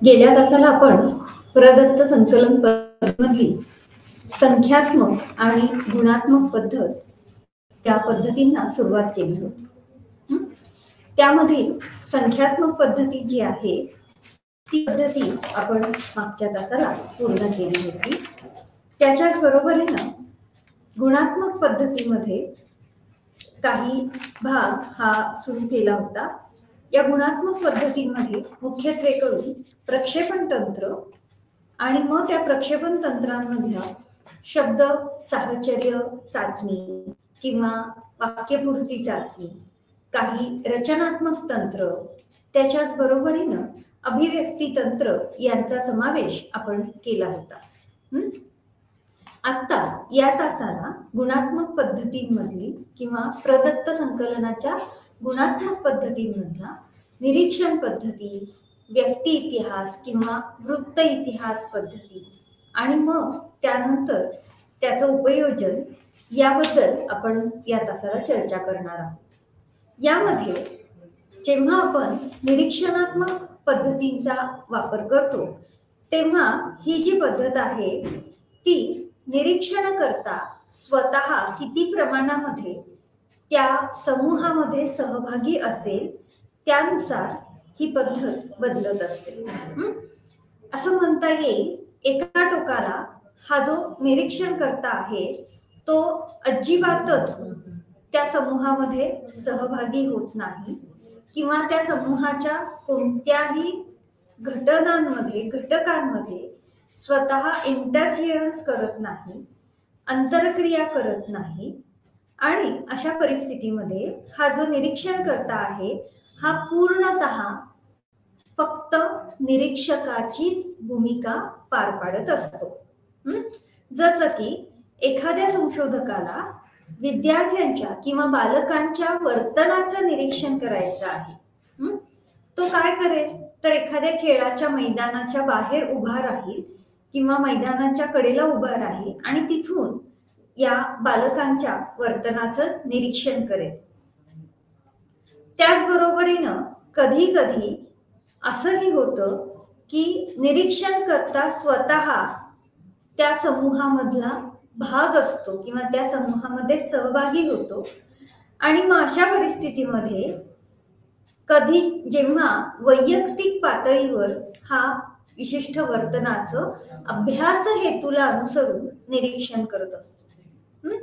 गेल्या तासाला आपण प्रदत्त संकलन पद्धतीमधली संख्यात्मक आणि गुणात्मक पद्धत या पद्धतींना सुरुवात केली होती. त्यामध्ये संख्यात्मक पद्धती जी आहे ती पद्धती आपण मागच्या तासाला पूर्ण केली होती. त्याच्याच बरोबरीनं गुणात्मक पद्धतीमध्ये काही भाग हा सुरू केला होता. या गुणात्मक पद्धतीमध्ये मुख्यत्वे करून प्रक्षेपण तंत्र आणि मग त्या प्रक्षेपण तंत्रांमधल्या शब्द साहचर्य चाचणी किंवा वाक्यपूर्ती चाचणी, काही रचनात्मक तंत्र, त्याच्याच बरोबरीनं अभिव्यक्ती तंत्र यांचा समावेश आपण केला होता. आता या तासाला गुणात्मक पद्धतींमधली किंवा प्रदत्त संकलनाच्या गुणात्मक पद्धतींमधला निरीक्षण पद्धती, व्यक्ती इतिहास किंवा वृत्त इतिहास पद्धती आणि मग त्यानंतर त्याचं उपयोजन याबद्दल आपण या तासाला चर्चा करणार आहोत. यामध्ये जेव्हा आपण निरीक्षणात्मक पद्धतींचा वापर करतो तेव्हा ही जी पद्धत आहे ती निरीक्षण करता स्वतः किती प्रमाणामध्ये त्या समूहामध्ये सहभागी असेल त्यानुसार ही पद्धत बदलत असते. असं म्हणता येईल एका टोकाला हा जो निरीक्षण करता आहे तो अजिबातच त्या समूहामध्ये सहभागी होत नाही किंवा त्या समूहाच्या कोणत्याही घटकांमध्ये स्वतः इंटरफिअरन्स करत नाही, अंतरक्रिया करत नाही. आणि अशा परिस्थितीमध्ये हा जो निरीक्षण करता आहे हा पूर्णतः फक्त निरीक्षकाचीच भूमिका पार पाडत असतो. जसं की एखाद्या संशोधकाला विद्यार्थ्यांच्या किंवा बालकांच्या वर्तनाचं निरीक्षण करायचं आहे. तो काय करेल तर एखाद्या खेळाच्या मैदानाच्या बाहेर उभा राहील किंवा मैदानाच्या कडेला उभा राहील आणि तिथून या बालकांच्या वर्तनाचं निरीक्षण करेल. त्याचबरोबरीनं कधी कधी असंही होतं की निरीक्षण करता स्वतः त्या समूहामधला भाग असतो किंवा त्या समूहामध्ये सहभागी होतो. आणि मग अशा परिस्थितीमध्ये कधी जेव्हा वैयक्तिक पातळीवर हा विशिष्ट वर्तनाचं अभ्यास हेतूला अनुसरून निरीक्षण करत असतो.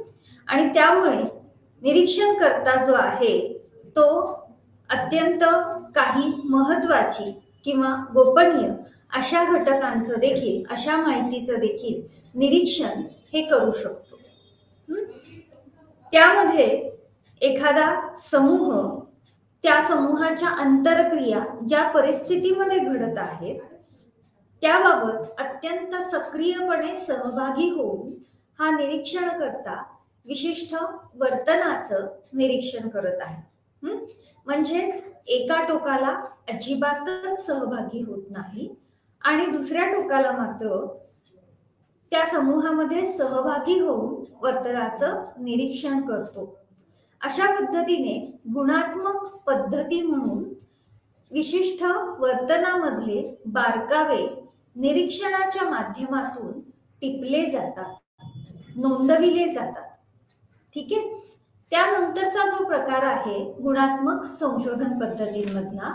आणि त्यामुळे निरीक्षण करता जो आहे तो अत्यंत काही महत्वाची किंवा गोपनीय अशा घटकांचं देखील, अशा माहितीचं देखील निरीक्षण हे करू शकतो. त्यामध्ये एखादा समूह, त्या समूहाच्या अंतरक्रिया ज्या परिस्थितीमध्ये घडत आहेत त्याबाबत अत्यंत सक्रियपणे सहभागी होऊन हा निरीक्षण करता विशिष्ट वर्तनाचं निरीक्षण करत आहे. म्हणजेच एका टोकाला अजिबातच सहभागी होत नाही आणि दुसऱ्या टोकाला मात्र त्या समूहामध्ये सहभागी होऊन वर्तनाचं निरीक्षण करतो. अशा पद्धतीने गुणात्मक पद्धती म्हणून विशिष्ट वर्तनामधले बारकावे निरीक्षणाच्या माध्यमातून टिपले जातात, नोंदविले जातात. ठीक आहे. त्यानंतरचा जो प्रकार आहे गुणात्मक संशोधन पद्धतींमधला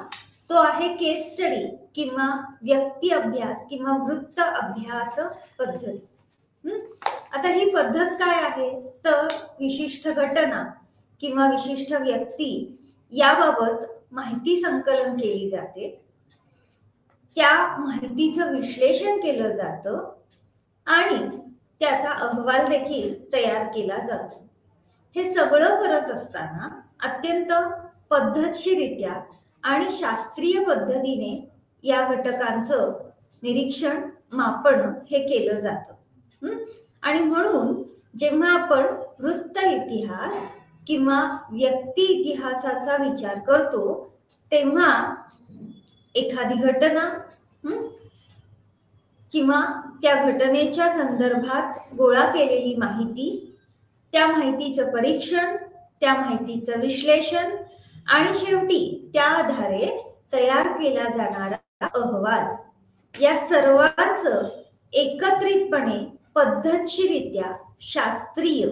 तो आहे केस स्टडी किंवा व्यक्ती अभ्यास किंवा वृत्त अभ्यास पद्धती. आता ही पद्धत काय आहे तर विशिष्ट घटना किंवा विशिष्ट व्यक्ती याबाबत माहिती संकलन केली जाते, त्या माहितीचं विश्लेषण केलं जातं आणि त्याचा अहवाल देखील तयार केला जातो. हे सगळं करत असताना अत्यंत पद्धतशीररित्या आणि शास्त्रीय पद्धतीने या घटकांचं निरीक्षण, मापन हे केलं जातं. आणि म्हणून जेव्हा आपण वृत्त इतिहास किंवा व्यक्ती इतिहासाचा विचार करतो तेव्हा एखादी घटना किंवा त्या घटनेच्या संदर्भात गोळा केलेली माहिती, त्या माहितीचं परीक्षण, त्या माहितीचं विश्लेषण आणि शेवटी त्या आधारे तयार केला जाणारा अहवाल या सर्वांचं एकत्रितपणे पद्धतशीररित्या शास्त्रीय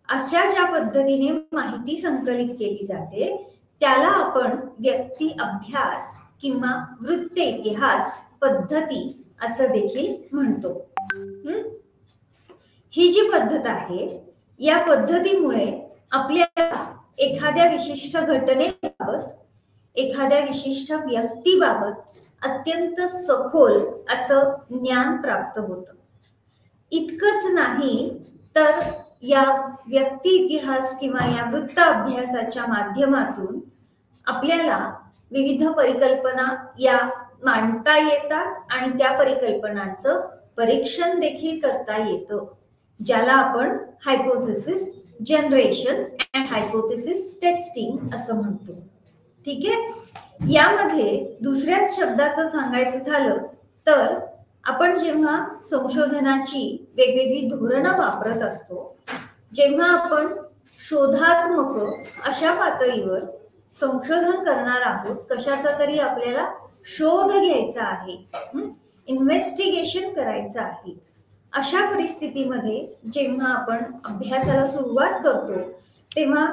अशा ज्या पद्धतीने माहिती संकलित केली जाते त्याला आपण व्यक्ती अभ्यास किंवा वृत्त इतिहास पद्धती असं देखील म्हणतो. ही जी पद्धत आहे या पद्धतीमुळे आपल्याला एखाद्या विशिष्ट घटनेबाबत एखाद्या विशिष्ट व्यक्तीबाबत अत्यंत सखोल असं ज्ञान प्राप्त होतं. इतकंच नाही तर या व्यक्ती इतिहास किंवा या वृत्त अभ्यासाच्या माध्यमातून आपल्याला विविध परिकल्पना या मांडता येतात आणि त्या परिकल्पनांचं परीक्षण देखील करता येतं, ज्याला आपण hypothesis generation and hypothesis testing असं म्हणतो. ठीक आहे. यामध्ये दुसऱ्याच शब्दाचं सांगायचं झालं तर आपण जेव्हा संशोधनाची वेगवेगळी धोरणं वापरत असतो, जेव्हा आपण शोधात्मक अशा पातळीवर संशोधन करणार आहोत, कशाचा तरी आपल्याला शोध घ्यायचा आहे, इन्व्हेस्टिगेशन करायचं आहे, अशा परिस्थितीमध्ये जेव्हा आपण अभ्यासाला सुरुवात करतो तेव्हा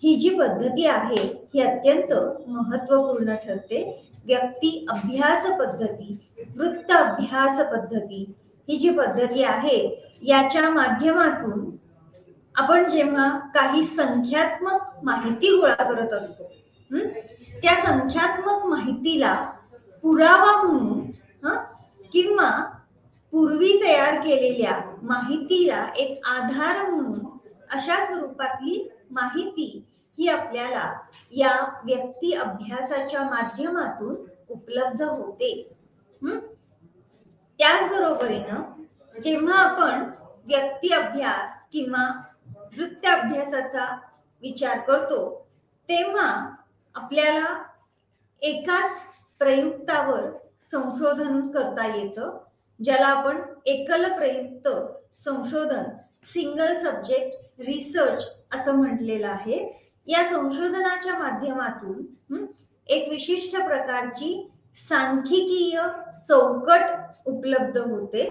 ही जी पद्धती आहे ही अत्यंत महत्त्वपूर्ण ठरते. व्यक्ती अभ्यास पद्धती, वृत्त अभ्यास पद्धती ही जी पद्धती आहे याच्या माध्यमातून आपण जेव्हा काही संख्यात्मक माहिती गोळा करत असतो, त्या संख्यात्मक माहितीला पुरावा म्हणून किंवा पूर्वी तयार केलेल्या माहितीला एक आधार म्हणून अशा स्वरूपातली माहिती ही आपल्याला या व्यक्ती अभ्यासाच्या माध्यमातून उपलब्ध होते. त्याचबरोबरीनं जेव्हा आपण व्यक्ती अभ्यास किंवा वृत्त अभ्यासाचा विचार करतो तेव्हा आपल्याला एकाच प्रयुक्तावर संशोधन करता येतं, ज्याला आपण एकल प्रयुक्त संशोधन सिंगल सब्जेक्ट रिसर्च असं म्हटलेलं आहे. या संशोधनाच्या माध्यमातून एक विशिष्ट प्रकारची सांख्यिकीय चौकट उपलब्ध होते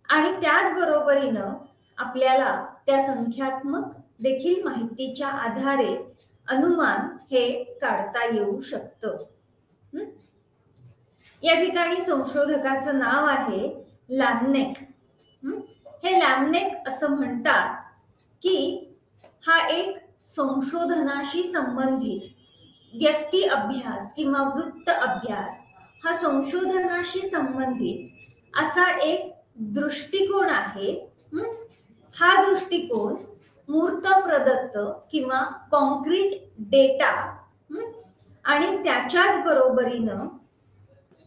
आणि त्याचबरोबरीनं आपल्याला त्या संख्यात्मक देखील माहितीच्या आधारे अनुमान हे काढता येऊ शकतं. या ठिकाणी संशोधकाचं नाव आहे लॅमनेक. हे लॅमनेक असं म्हणतात की हा एक संशोधनाशी संबंधित व्यक्ती अभ्यास किंवा वृत्त अभ्यास हा संशोधनाशी संबंधित असा एक दृष्टिकोन आहे. हा दृष्टिकोन मूर्त प्रदत्त किंवा कॉन्क्रीट डेटा आणि त्याच्याच बरोबरीनं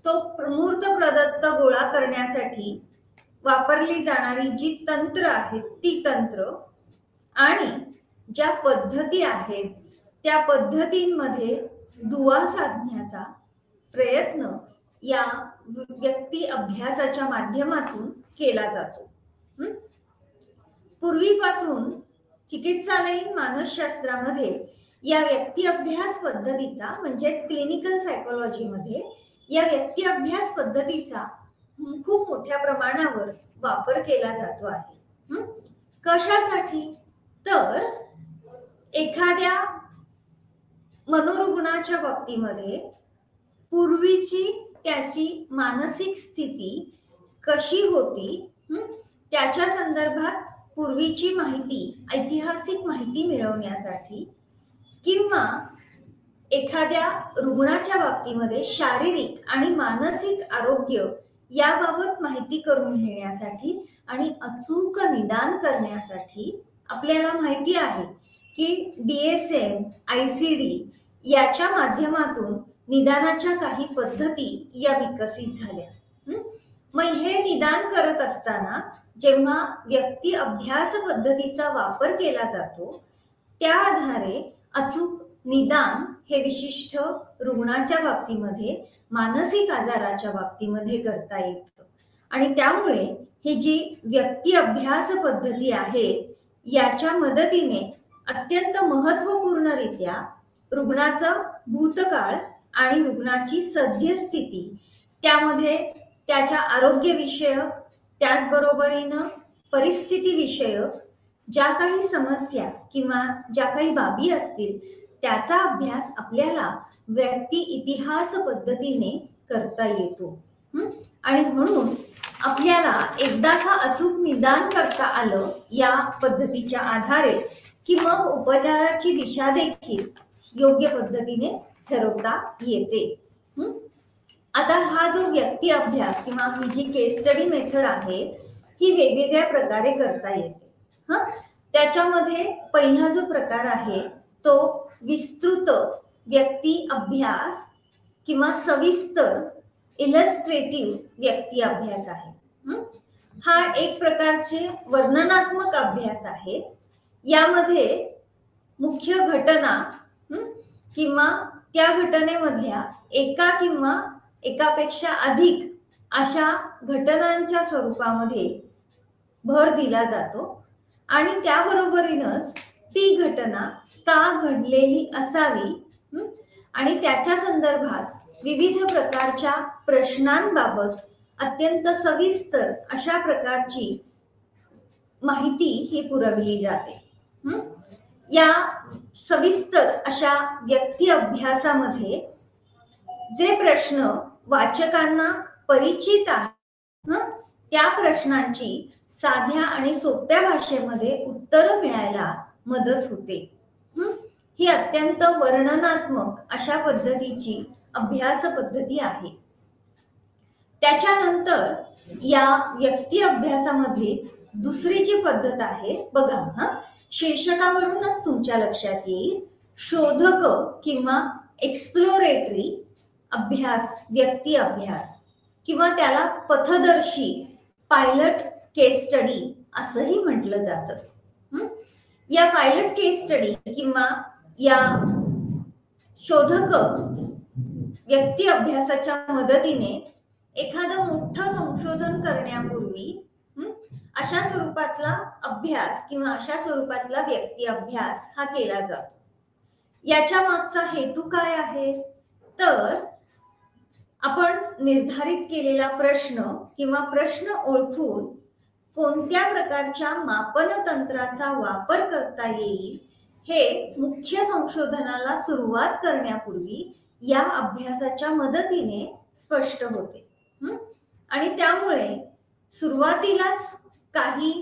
तो मूर्त प्रदत्त गोळा करण्यासाठी वापरली जाणारी जी तंत्र आहेत ती तंत्र आणि ज्या पद्धती आहेत त्या पद्धतींमध्ये दुवा साधण्याचा प्रयत्न या व्यक्ती अभ्यासाच्या माध्यमातून केला जातो. पूर्वीपासून चिकित्सालयीन मानसशास्त्रामध्ये या व्यक्ती अभ्यास पद्धतीचा म्हणजेच क्लिनिकल सायकोलॉजीमध्ये या व्यक्ती अभ्यास पद्धतीचा खूप मोठ्या प्रमाणावर वापर केला जातो आहे. कशासाठी तर एखाद्या मनोरुग्णाच्या बाबतीमध्ये पूर्वीची त्याची मानसिक स्थिती कशी होती त्याच्या संदर्भात पूर्वीची माहिती, ऐतिहासिक माहिती मिळवण्यासाठी किंवा एखाद्या रुग्णाच्या बाबतीमध्ये शारीरिक आणि मानसिक आरोग्य याबाबत माहिती करून घेण्यासाठी आणि अचूक निदान करण्यासाठी आपल्याला माहिती आहे की DSM, ICD याच्या माध्यमातून निदानाच्या काही पद्धती या विकसित झाल्या. मग हे निदान करत असताना जेव्हा व्यक्ती अभ्यास पद्धतीचा वापर केला जातो त्या आधारे अचूक निदान हे विशिष्ट रुग्णाच्या बाबतीमध्ये, मानसिक आजाराच्या बाबतीमध्ये करता येतं आणि त्यामुळे ही जी व्यक्ती अभ्यास पद्धती आहे याच्या मदतीने अत्यंत महत्त्वपूर्णरित्या रुग्णाचा भूतकाळ आणि रुग्णाची सद्यस्थिती त्यामध्ये त्याच्या आरोग्यविषयक, त्याचबरोबरीनं परिस्थिती विषयक ज्या काही समस्या किंवा ज्या काही बाबी असतील त्याचा अभ्यास आपल्याला व्यक्ती इतिहास पद्धतीने करता येतो. आणि म्हणून आपल्याला एकदा का अचूक निदान करता आलं या पद्धतीच्या आधारे की मग उपचाराची दिशा देखील योग्य पद्धतीने ठरवता येते. आता हा जो व्यक्ती अभ्यास किंवा ही जी केस स्टडी मेथड आहे ही वेगवेगळ्या प्रकारे करता येते. त्याच्यामध्ये पहिला जो प्रकार आहे तो विस्तृत व्यक्ती अभ्यास किंवा सविस्तर इलस्ट्रेटिव्ह व्यक्ती अभ्यास आहे. हा एक प्रकारचे वर्णनात्मक अभ्यास आहे. यामध्ये मुख्य घटना किंवा त्या घटनेमधल्या एका किंवा एकापेक्षा अधिक अशा घटनांच्या स्वरूपामध्ये भर दिला जातो आणि त्याबरोबरीनच ती घटना का घडलेली असावी आणि त्याच्या संदर्भात विविध प्रकारच्या प्रश्नांबाबत अत्यंत सविस्तर अशा प्रकारची माहिती ही पुरवली जाते. या सविस्तर अशा व्यक्ती अभ्यासामध्ये जे प्रश्न वाचकांना परिचित आहेत त्या प्रश्नांची साध्या आणि सोप्या भाषेमध्ये उत्तर मिळायला मदत होते. ही अत्यंत वर्णनात्मक अशा पद्धतीची अभ्यास पद्धती आहे. त्याच्यानंतर या व्यक्ती अभ्यासामधलीच दुसरी जी पद्धत आहे बघा, शीर्षकावरूनच तुमच्या लक्षात येईल, शोधक किंवा एक्सप्लोरेटरी अभ्यास व्यक्ती अभ्यास किंवा त्याला पथदर्शी पायलट केस स्टडी असंही म्हटलं जातं. या पायलट केस स्टडी किंवा या शोधक व्यक्ती अभ्यासाच्या मदतीने एखादं मोठं संशोधन करण्यापूर्वी अशा स्वरूपातला अभ्यास किंवा अशा स्वरूपातला व्यक्ती अभ्यास हा केला जातो. याच्या मागचा हेतू काय आहे तर आपण निर्धारित केलेला प्रश्न किंवा प्रश्न ओळखून कोणत्या प्रकारच्या मापन तंत्राचा वापर करता येईल हे मुख्य संशोधनाला सुरुवात करण्यापूर्वी या अभ्यासाच्या मदतीने स्पष्ट होते. आणि त्यामुळे सुरुवातीलाच काही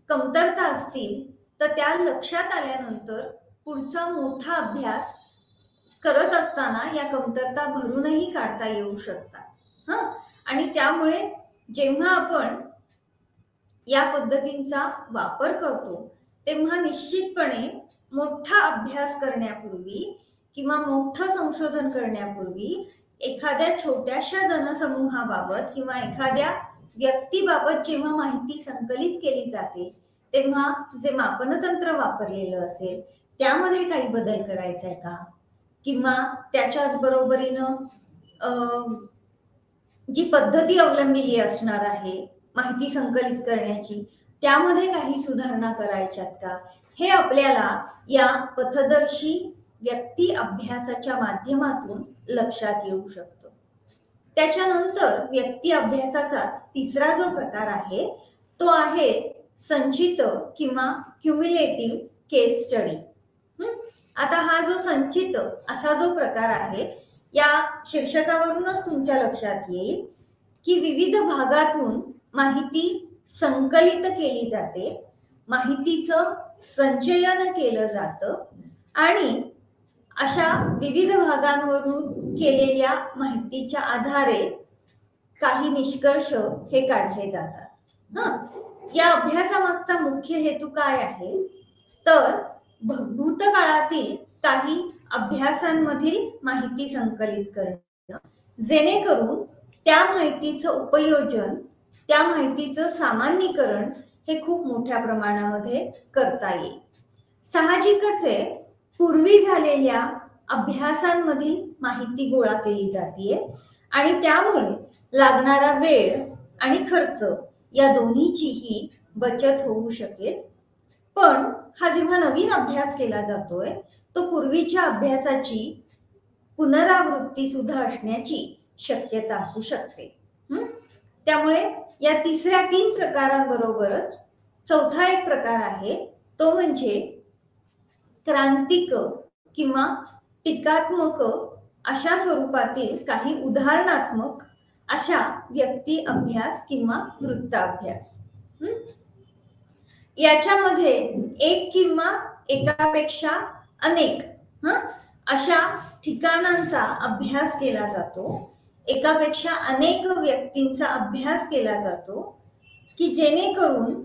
कमतरता असतील तर त्या लक्षात आल्यानंतर पुढचा मोठा अभ्यास करत असताना या कमतरता भरूनही काढता येऊ शकतात. आणि त्यामुळे जेव्हा आपण या पद्धतींचा वापर करतो तेव्हा निश्चितपणे मोठा अभ्यास करण्यापूर्वी किंवा मोठं संशोधन करण्यापूर्वी एखाद्या छोट्याशा जनसमूहाबाबत किंवा एखाद्या व्यक्तीबाबत जेव्हा माहिती संकलित केली जाते तेव्हा जे मापनतंत्र वापरलेलं असेल त्यामध्ये काही बदल करायचा आहे का किंवा त्याच्याच बरोबरीनं जी पद्धती अवलंबिली असणार आहे माहिती संकलित करण्याची त्यामध्ये काही सुधारणा करायच्यात का हे आपल्याला या पथदर्शी व्यक्ती अभ्यासाच्या माध्यमातून लक्षात येऊ शकतं. त्याच्यानंतर व्यक्ती अभ्यासाचा तिसरा जो प्रकार आहे तो आहे संचित किंवा क्युम्युलेटिव्ह केस स्टडी. आता हा जो संचित असा जो प्रकार आहे या शीर्षकावरूनच तुमच्या लक्षात येईल की विविध भागातून माहिती संकलित केली जाते, माहितीचं संचयन केलं जातं आणि अशा विविध भागांवरून केलेल्या माहितीच्या आधारे काही निष्कर्ष हे काढले जातात. या अभ्यासामागचा मुख्य हेतू काय आहे तर भूतकाळातील काही अभ्यासांमधील माहिती संकलित करणं जेणेकरून त्या माहितीचं उपयोजन त्या माहितीचं सामान्यीकरण हे खूप मोठ्या प्रमाणामध्ये करता येईल. साहजिकच आहे पूर्वी झालेल्या अभ्यासांमधील माहिती गोळा केली जाते आणि त्यामुळे लागणारा वेळ आणि खर्च या दोन्हीचीही बचत होऊ शकेल. पण हा जेव्हा नवीन अभ्यास केला जातोय तो पूर्वीच्या अभ्यासाची पुनरावृत्ती सुद्धा असण्याची शक्यता असू शकते. त्यामुळे या तिसऱ्या 3 प्रकारांबरोबरच चौथा एक प्रकार आहे, तो म्हणजे क्रांतिक किंवा टीकात्मक अशा स्वरूपातील काही उदाहरणात्मक अशा व्यक्ती अभ्यास किंवा वृत्ताभ्यास. याच्यामध्ये एक किंवा एकापेक्षा अनेक अशा ठिकाणांचा अभ्यास केला जातो, एकापेक्षा अनेक व्यक्तींचा अभ्यास केला जातो, की जेणेकरून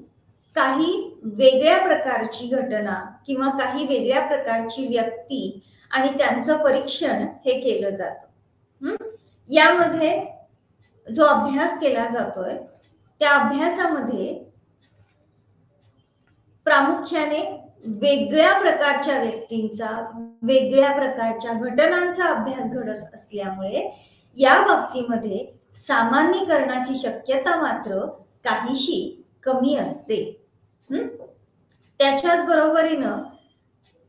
काही वेगळ्या प्रकारची घटना किंवा काही वेगळ्या प्रकारची व्यक्ती आणि त्यांचं परीक्षण हे केलं जातं. यामध्ये जो अभ्यास केला जातोय त्या अभ्यासामध्ये प्रामुख्याने वेगळ्या प्रकारच्या व्यक्तींचा, वेगळ्या प्रकारच्या घटनांचा अभ्यास घडत असल्यामुळे या बाबतीमध्ये सामान्यीकरणाची शक्यता मात्र काहीशी कमी असते. त्याच्याच बरोबरीनं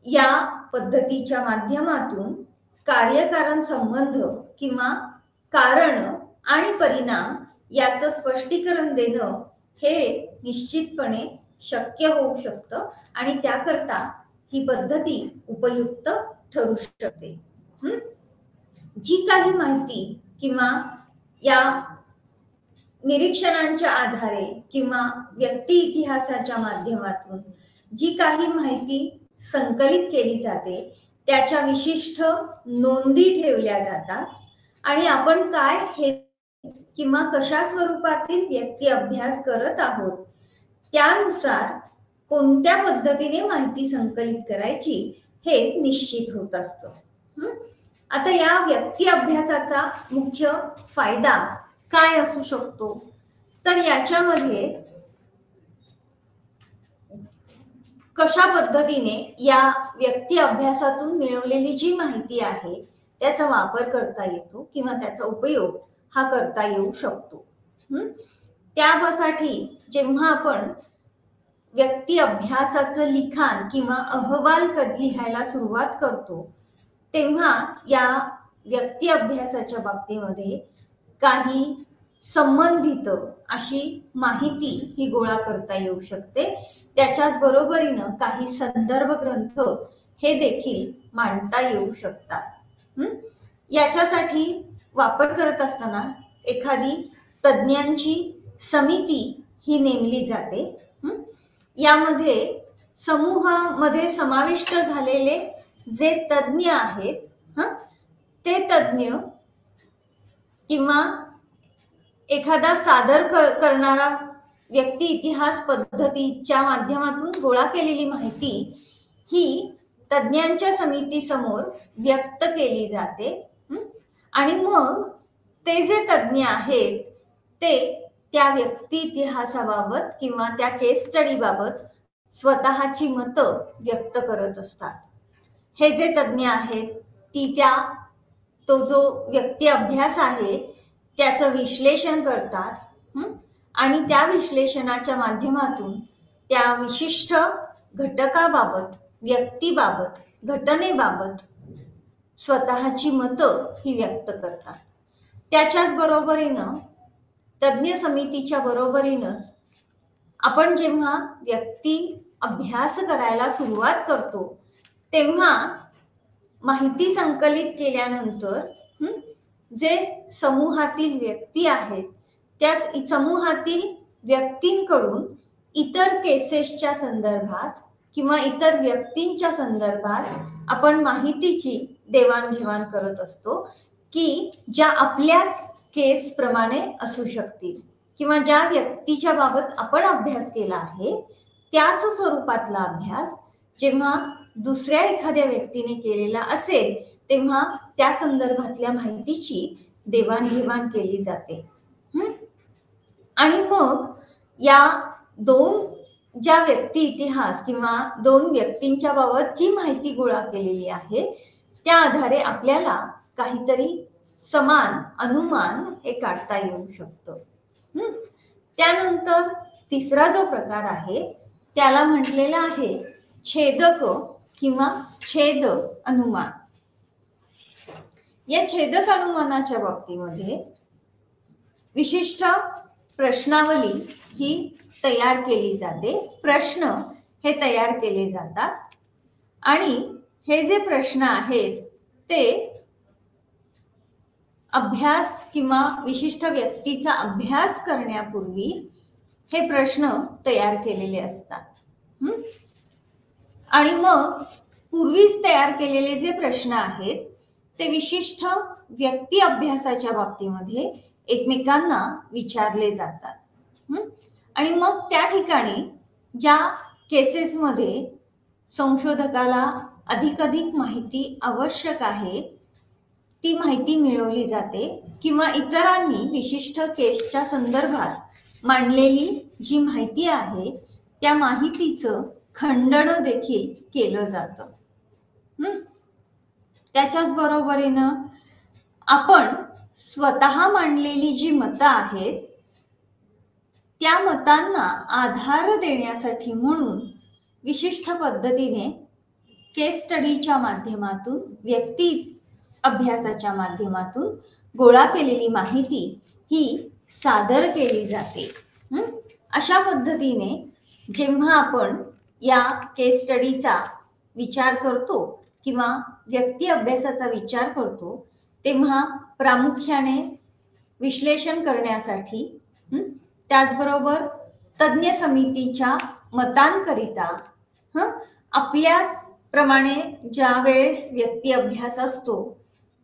या पद्धतीच्या माध्यमातून कार्यकारण संबंध किंवा कारण आणि परिणाम याचं स्पष्टीकरण देणं हे निश्चितपणे शक्य होऊ शकतं आणि त्याकरता ही पद्धती उपयुक्त ठरू शकते. जी काही माहिती किंवा या निरीक्षणांच्या आधारे किंवा व्यक्ती इतिहासाच्या माध्यमातून जी काही माहिती संकलित केली जाते त्याच्या विशिष्ट नोंदी ठेवल्या जातात आणि आपण काय हे किंवा कशा स्वरूपातील व्यक्ती अभ्यास करत आहोत त्यानुसार कोणत्या पद्धतीने माहिती संकलित करायची हे निश्चित होत असतं. आता या व्यक्ती अभ्यासाचा मुख्य फायदा काय असू शकतो, तर याच्यामध्ये कशा पद्धतीने या व्यक्ती अभ्यासातून मिळवलेली जी माहिती आहे त्याचा वापर करता येतो किंवा त्याचा उपयोग हा करता येऊ शकतो. त्यासाठी जेव्हा आपण व्यक्ती अभ्यासाचं लिखाण किंवा अहवाल लिहायला सुरुवात करतो तेव्हा या व्यक्ती अभ्यासाच्या बाबतीमध्ये काही संबंधित अशी माहिती ही गोळा करता येऊ शकते. त्याच्याच बरोबरीनं काही संदर्भ ग्रंथ हे देखील मांडता येऊ शकतात. याच्यासाठी वापर करत असताना एखादी तज्ञांची समिती ही नेमली जाते. यामध्ये समूहामध्ये समाविष्ट झालेले जे तज्ञ आहेत ते तज्ञ किंवा एखादा सादर करणारा व्यक्ती इतिहास पद्धतीच्या माध्यमातून गोळा केलेली माहिती ही तज्ञांच्या समितीसमोर व्यक्त केली जाते आणि मग ते जे तज्ञ आहेत ते त्या व्यक्ती इतिहासाबाबत किंवा त्या केस स्टडी बाबत स्वतःची मतं व्यक्त करत असतात. हे जे तज्ञ आहेत तो जो व्यक्ती अभ्यास आहे त्याचं विश्लेषण करतात आणि त्या विश्लेषणाच्या माध्यमातून त्या विशिष्ट घटकाबाबत, व्यक्तीबाबत, घटनेबाबत स्वतःची मतं ही व्यक्त करतात. त्याच्याच बरोबरीनं तज्ञ समितीच्या बरोबरीनंच आपण जेव्हा व्यक्ती अभ्यास करायला सुरुवात करतो तेव्हा माहिती संकलित केल्यानंतर जे समूहातील व्यक्ती आहेत त्या समूहातील व्यक्तींकडून इतर केसेसच्या संदर्भात किंवा इतर व्यक्तींच्या संदर्भात आपण माहितीची देवाणघेवाण करत असतो की ज्या आपल्याच केस प्रमाणे असू शकतील किंवा ज्या व्यक्तीच्या बाबत आपण अभ्यास केला आहे त्याच स्वरूपातला अभ्यास जेव्हा दुसऱ्या एखाद्या व्यक्तीने केलेला असेल तेव्हा त्या संदर्भातल्या माहितीची देवाणघेवाण केली जाते. आणि मग या दोन ज्या व्यक्ती इतिहास किंवा दोन व्यक्तींच्या बाबत जी माहिती गोळा केलेली आहे त्या आधारे आपल्याला काहीतरी समान अनुमान हे काढता येऊ शकतं. त्यानंतर तिसरा जो प्रकार आहे त्याला म्हटलेला आहे छेदक किंवा छेद अनुमान. या छेदक अनुमानाच्या बाबतीमध्ये विशिष्ट प्रश्नावली ही तयार केली जाते, प्रश्न हे तयार केले जातात आणि हे जे प्रश्न आहेत ते अभ्यास किंवा विशिष्ट व्यक्तीचा अभ्यास करण्यापूर्वी हे प्रश्न तयार केलेले असतात. आणि मग पूर्वीच तयार केलेले जे प्रश्न आहेत ते विशिष्ट व्यक्ती अभ्यासाच्या बाबतीमध्ये एकमेकांना विचारले जातात. आणि मग त्या ठिकाणी ज्या केसेसमध्ये संशोधकाला अधिकाधिक माहिती आवश्यक आहे ती माहिती मिळवली जाते किंवा इतरांनी विशिष्ट केसच्या संदर्भात मांडलेली जी माहिती आहे त्या माहितीचं खंडन देखील केलं जातं. त्याच्याच बरोबरीनं आपण स्वतः मांडलेली जी मतं आहेत त्या मतांना आधार देण्यासाठी म्हणून विशिष्ट पद्धतीने केस स्टडीच्या माध्यमातून व्यक्ती अभ्यासाच्या माध्यमातून गोळा केलेली माहिती ही सादर केली जाते. अशा पद्धतीने जेव्हा आपण या केस स्टडीचा विचार करतो किंवा व्यक्ती अभ्यासाचा विचार करतो तेव्हा प्रामुख्याने विश्लेषण करण्यासाठी त्याचबरोबर तज्ज्ञ समितीच्या मतांकरिता आपल्याच प्रमाणे ज्या वेळेस व्यक्ती अभ्यास असतो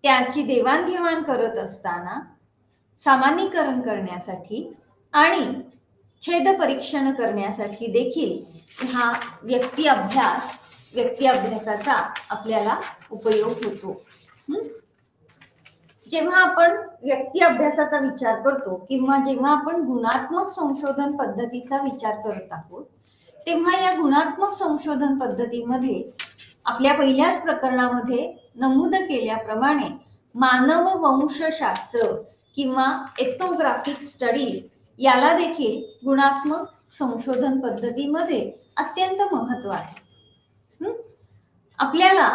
त्याची देवाणघेवाण करत असताना सामान्यीकरण करण्यासाठी आणि छेद परीक्षण करण्यासाठी देखील हा व्यक्ती अभ्यासाचा आपल्याला उपयोग होतो. जेव्हा आपण व्यक्ती अभ्यासाचा विचार करतो किंवा जेव्हा आपण गुणात्मक संशोधन पद्धतीचा विचार करत आहोत तेव्हा या गुणात्मक संशोधन पद्धतीमध्ये आपल्या पहिल्याच प्रकरणामध्ये नमूद केल्याप्रमाणे मानव वंशशास्त्र किंवा एथनोग्राफिक स्टडीज याला देखील गुणात्मक संशोधन पद्धतीमध्ये अत्यंत महत्त्व आहे. आपल्याला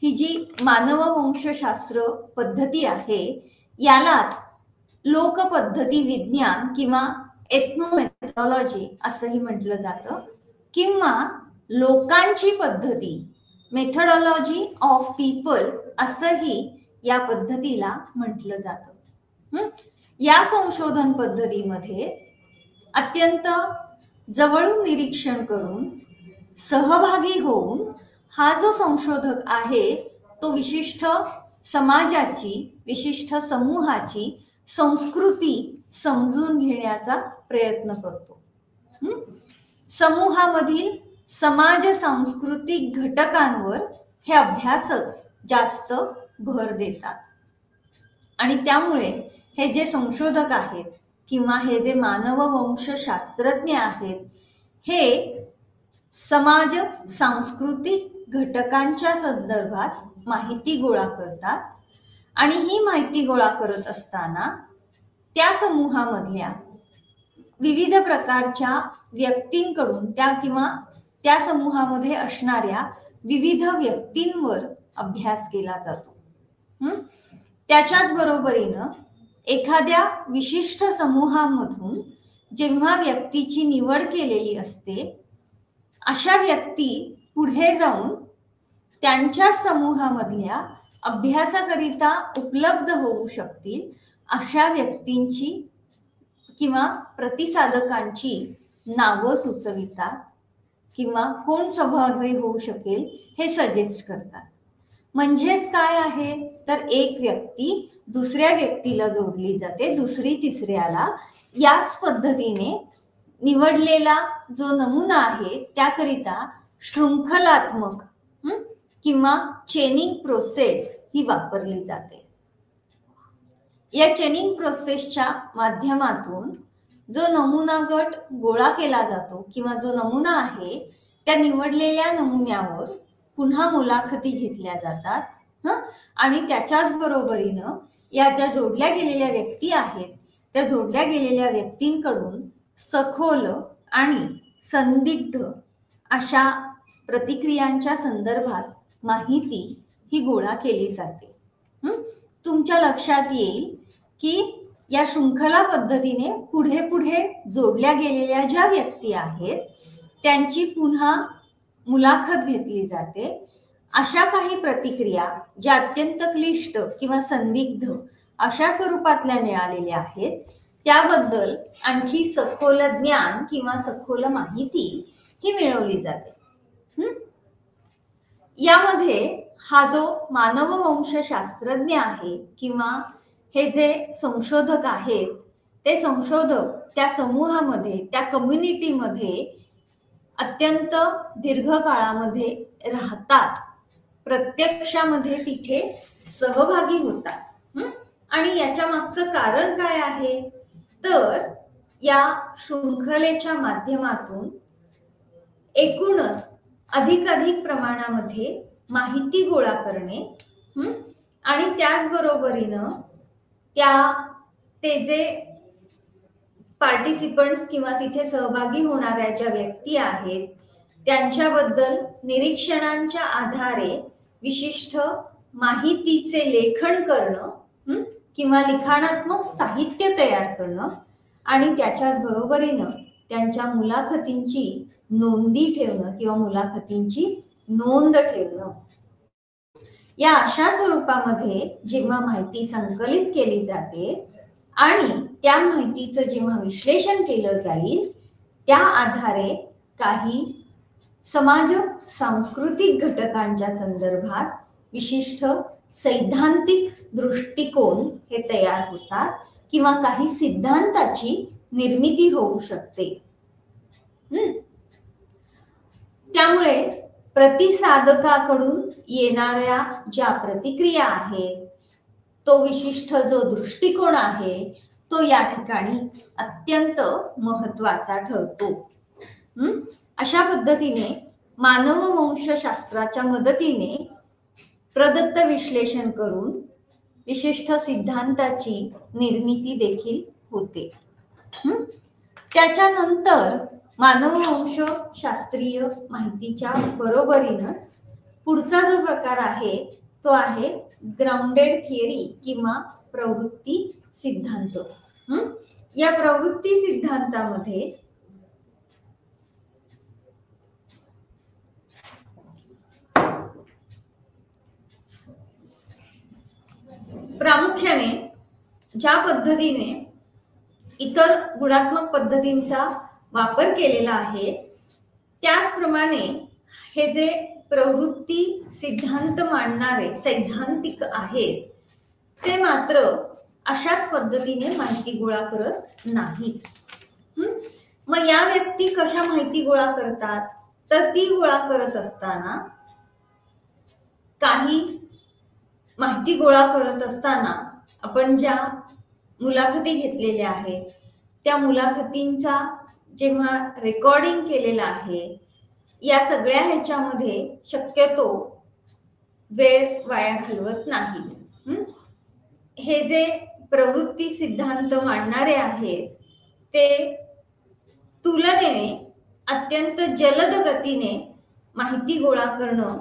ही जी मानव वंशशास्त्र पद्धती आहे यालाच लोकपद्धती विज्ञान किंवा एथनोमेथॉलॉजी असंही म्हटलं जातं किंवा लोकांची पद्धती मेथडॉलॉजी ऑफ पीपल असंही या पद्धतीला म्हटलं जातं. या संशोधन पद्धतीमध्ये अत्यंत जवळून निरीक्षण करून सहभागी होऊन हा जो संशोधक आहे तो विशिष्ट समाजाची विशिष्ट समूहाची संस्कृती समजून घेण्याचा प्रयत्न करतो. समूहामधील समाज सांस्कृतिक घटकांवर हे अभ्यासक जास्त भर देतात आणि त्यामुळे हे जे संशोधक आहेत किंवा हे जे मानव वंशशास्त्रज्ञ आहेत हे समाज सांस्कृतिक घटकांच्या संदर्भात माहिती गोळा करतात आणि ही माहिती गोळा करत असताना त्या समूहामधल्या विविध प्रकारच्या व्यक्तींकडून त्या समूहामध्ये असणाऱ्या विविध व्यक्तींवर अभ्यास केला जातो. त्याच्याच बरोबरीनं एखाद्या विशिष्ट समूहामधून जेव्हा व्यक्तीची निवड केलेली असते अशा व्यक्ती पुढे जाऊन त्यांच्या समूहामधल्या अभ्यासाकरिता उपलब्ध होऊ शकतील अशा व्यक्तींची किंवा प्रतिसादकांची नावं सुचवितात किंवा कोण सहभागी होऊ शकेल हे सजेस्ट करतात. म्हणजेच काय आहे तर एक व्यक्ती दुसऱ्या व्यक्तीला जोडली जाते, दुसरी तिसऱ्याला. याच पद्धतीने निवडलेला जो नमुना आहे त्याकरिता शृंखलात्मक किंवा चेनिंग प्रोसेस ही वापरली जाते. या चेनिंग प्रोसेसच्या माध्यमातून जो नमुना गट गोळा केला जातो किंवा जो नमुना आहे त्या निवडलेल्या नमुन्यावर पुन्हा मुलाखती घेतल्या जातात आणि त्याच्याच बरोबरीनं या ज्या जोडल्या गेलेल्या व्यक्ती आहेत त्या जोडल्या गेलेल्या व्यक्तींकडून सखोल आणि संदिग्ध अशा प्रतिक्रियांच्या संदर्भात माहिती ही गोळा केली जाते. तुमच्या लक्षात येईल की या शृंखला पद्धतीने पुढे पुढे जोडल्या गेलेल्या ज्या व्यक्ती आहेत त्यांची पुन्हा मुलाखत घेतली जाते. अशा काही प्रतिक्रिया ज्या अत्यंत क्लिष्ट किंवा संदिग्ध अशा स्वरूपातल्या मिळालेल्या आहेत त्याबद्दल आणखी सखोल ज्ञान किंवा सखोल माहिती ही मिळवली जाते. यामध्ये हा जो मानववंशशास्त्रज्ञ आहे किंवा हे जे संशोधक आहेत ते संशोधक त्या समूहामध्ये त्या कम्युनिटीमध्ये अत्यंत दीर्घ काळामध्ये राहतात, प्रत्यक्षामध्ये तिथे सहभागी होतात. आणि याच्या मागचं कारण काय आहे तर या शृंखलेच्या माध्यमातून एकूणच अधिकाधिक प्रमाणामध्ये माहिती गोळा करणे आणि त्याचबरोबरीनं ते जे पार्टिसिपंट्स किंवा तिथे सहभागी होणाऱ्या ज्या व्यक्ती आहेत त्यांच्याबद्दल निरीक्षणांच्या आधारे विशिष्ट माहितीचे लेखन करणं किंवा लिखाणात्मक साहित्य तयार करणं आणि त्याच्याच बरोबरीनं त्यांच्या मुलाखतींची नोंदी ठेवणं किंवा मुलाखतींची नोंद ठेवणं. या अशा स्वरूपामध्ये जेव्हा माहिती संकलित केली जाते आणि त्या माहितीचं जेव्हा विश्लेषण केलं जाईल त्या आधारे काही समाज सांस्कृतिक घटकांच्या संदर्भात विशिष्ट सैद्धांतिक दृष्टिकोन हे तयार होतात किंवा काही सिद्धांताची निर्मिती होऊ शकते. त्यामुळे प्रतिसादकाकडून येणाऱ्या ज्या प्रतिक्रिया आहेत तो विशिष्ट जो दृष्टिकोन आहे तो या ठिकाणी अत्यंत महत्वाचा ठरतो. अशा पद्धतीने मानववंशशास्त्राच्या मदतीने प्रदत्त विश्लेषण करून विशिष्ट सिद्धांताची निर्मिती देखील होते. त्याच्यानंतर मानववंशशास्त्रीय माहितीच्या बरोबरीनच पुढचा जो प्रकार आहे तो आहे ग्राउंडेड थिअरी किंवा प्रवृत्ती सिद्धांत. या प्रवृत्ती सिद्धांतामध्ये प्रामुख्याने ज्या पद्धतीने इतर गुणात्मक पद्धतींचा वापर केलेला आहे त्याचप्रमाणे हे जे प्रवृत्ती सिद्धांत मांडणारे सैद्धांतिक आहेत ते मात्र अशाच पद्धतीने माहिती गोळा करत नाहीत. मग या व्यक्ती कशा माहिती गोळा करतात तर ती गोळा करत असताना काही माहिती गोळा करत असताना आपण ज्या मुलाखती घेतलेल्या आहेत त्या मुलाखतींचा जेव्हा रेकॉर्डिंग केलेला आहे या सगळ्या ह्याच्यामध्ये शक्यतो वेळ वाया घालवत नाही. हे जे प्रवृत्ती सिद्धांत मांडणारे आहेत ते तुलनेने अत्यंत जलद गतीने माहिती गोळा करणं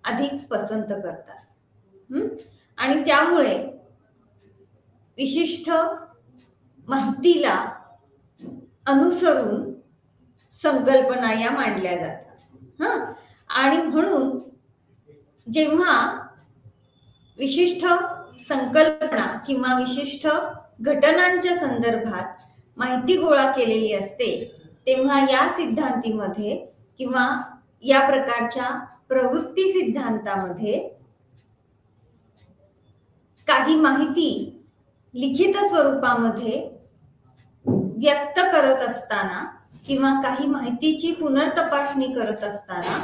अधिक पसंत करतात आणि त्यामुळे विशिष्ट माहितीला अनुसरून संकल्पना या मांडल्या जातात. आणि म्हणून जेव्हा विशिष्ट संकल्पना किंवा विशिष्ट घटनांच्या संदर्भात माहिती गोळा केलेली असते तेव्हा या सिद्धांतीमध्ये किंवा या प्रकारच्या प्रवृत्ती सिद्धांतामध्ये काही माहिती लिखित स्वरूपामध्ये व्यक्त करत असताना किंवा काही माहितीची पुनर्तपासणी करत असताना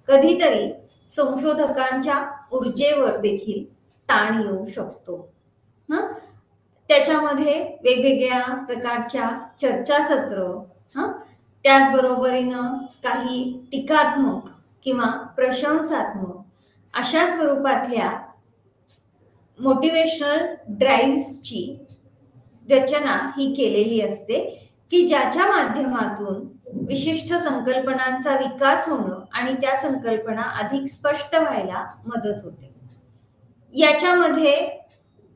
कधीतरी संशोधकांच्या ऊर्जेवर देखील ताण येऊ शकतो. त्याच्यामध्ये वेगवेगळ्या प्रकारच्या चर्चासत्र त्याचबरोबरीनं काही टीकात्मक किंवा प्रशंसात्मक अशा स्वरूपातल्या मोटिवेशनल ड्राईव्हची रचना ही केलेली असते की ज्याच्या माध्यमातून विशिष्ट संकल्पनांचा विकास होणं आणि त्या संकल्पना अधिक स्पष्ट व्हायला मदत होते. याच्यामध्ये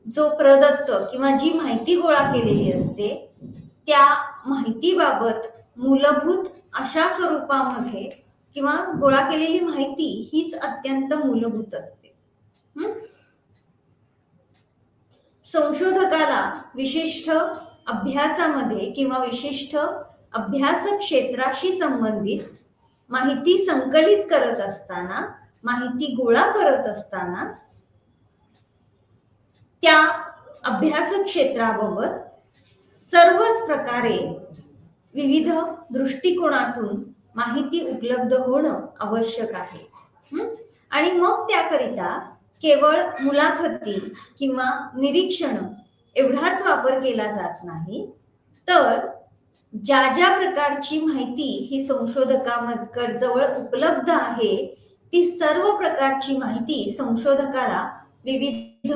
जो प्रदत्त किंवा जी माहिती गोळा केलेली असते त्या माहितीबाबत मूलभूत अशा स्वरूपामध्ये किंवा गोळा केलेली माहिती हीच अत्यंत मूलभूत असते. संशोधकाला विशिष्ट अभ्यासामध्ये किंवा विशिष्ट अभ्यास क्षेत्राशी संबंधित माहिती संकलित करत असताना, माहिती गोळा करत असताना त्या अभ्यास क्षेत्राबाबत सर्वच प्रकारे विविध दृष्टिकोनातून माहिती उपलब्ध होणं आवश्यक आहे. आणि मग त्याकरिता केवळ मुलाखती किंवा निरीक्षण एवढाच वापर केला जात नाही, तर ज्या ज्या प्रकारची माहिती ही संशोधकाजवळ उपलब्ध आहे ती सर्व प्रकारची माहिती संशोधकाला विविध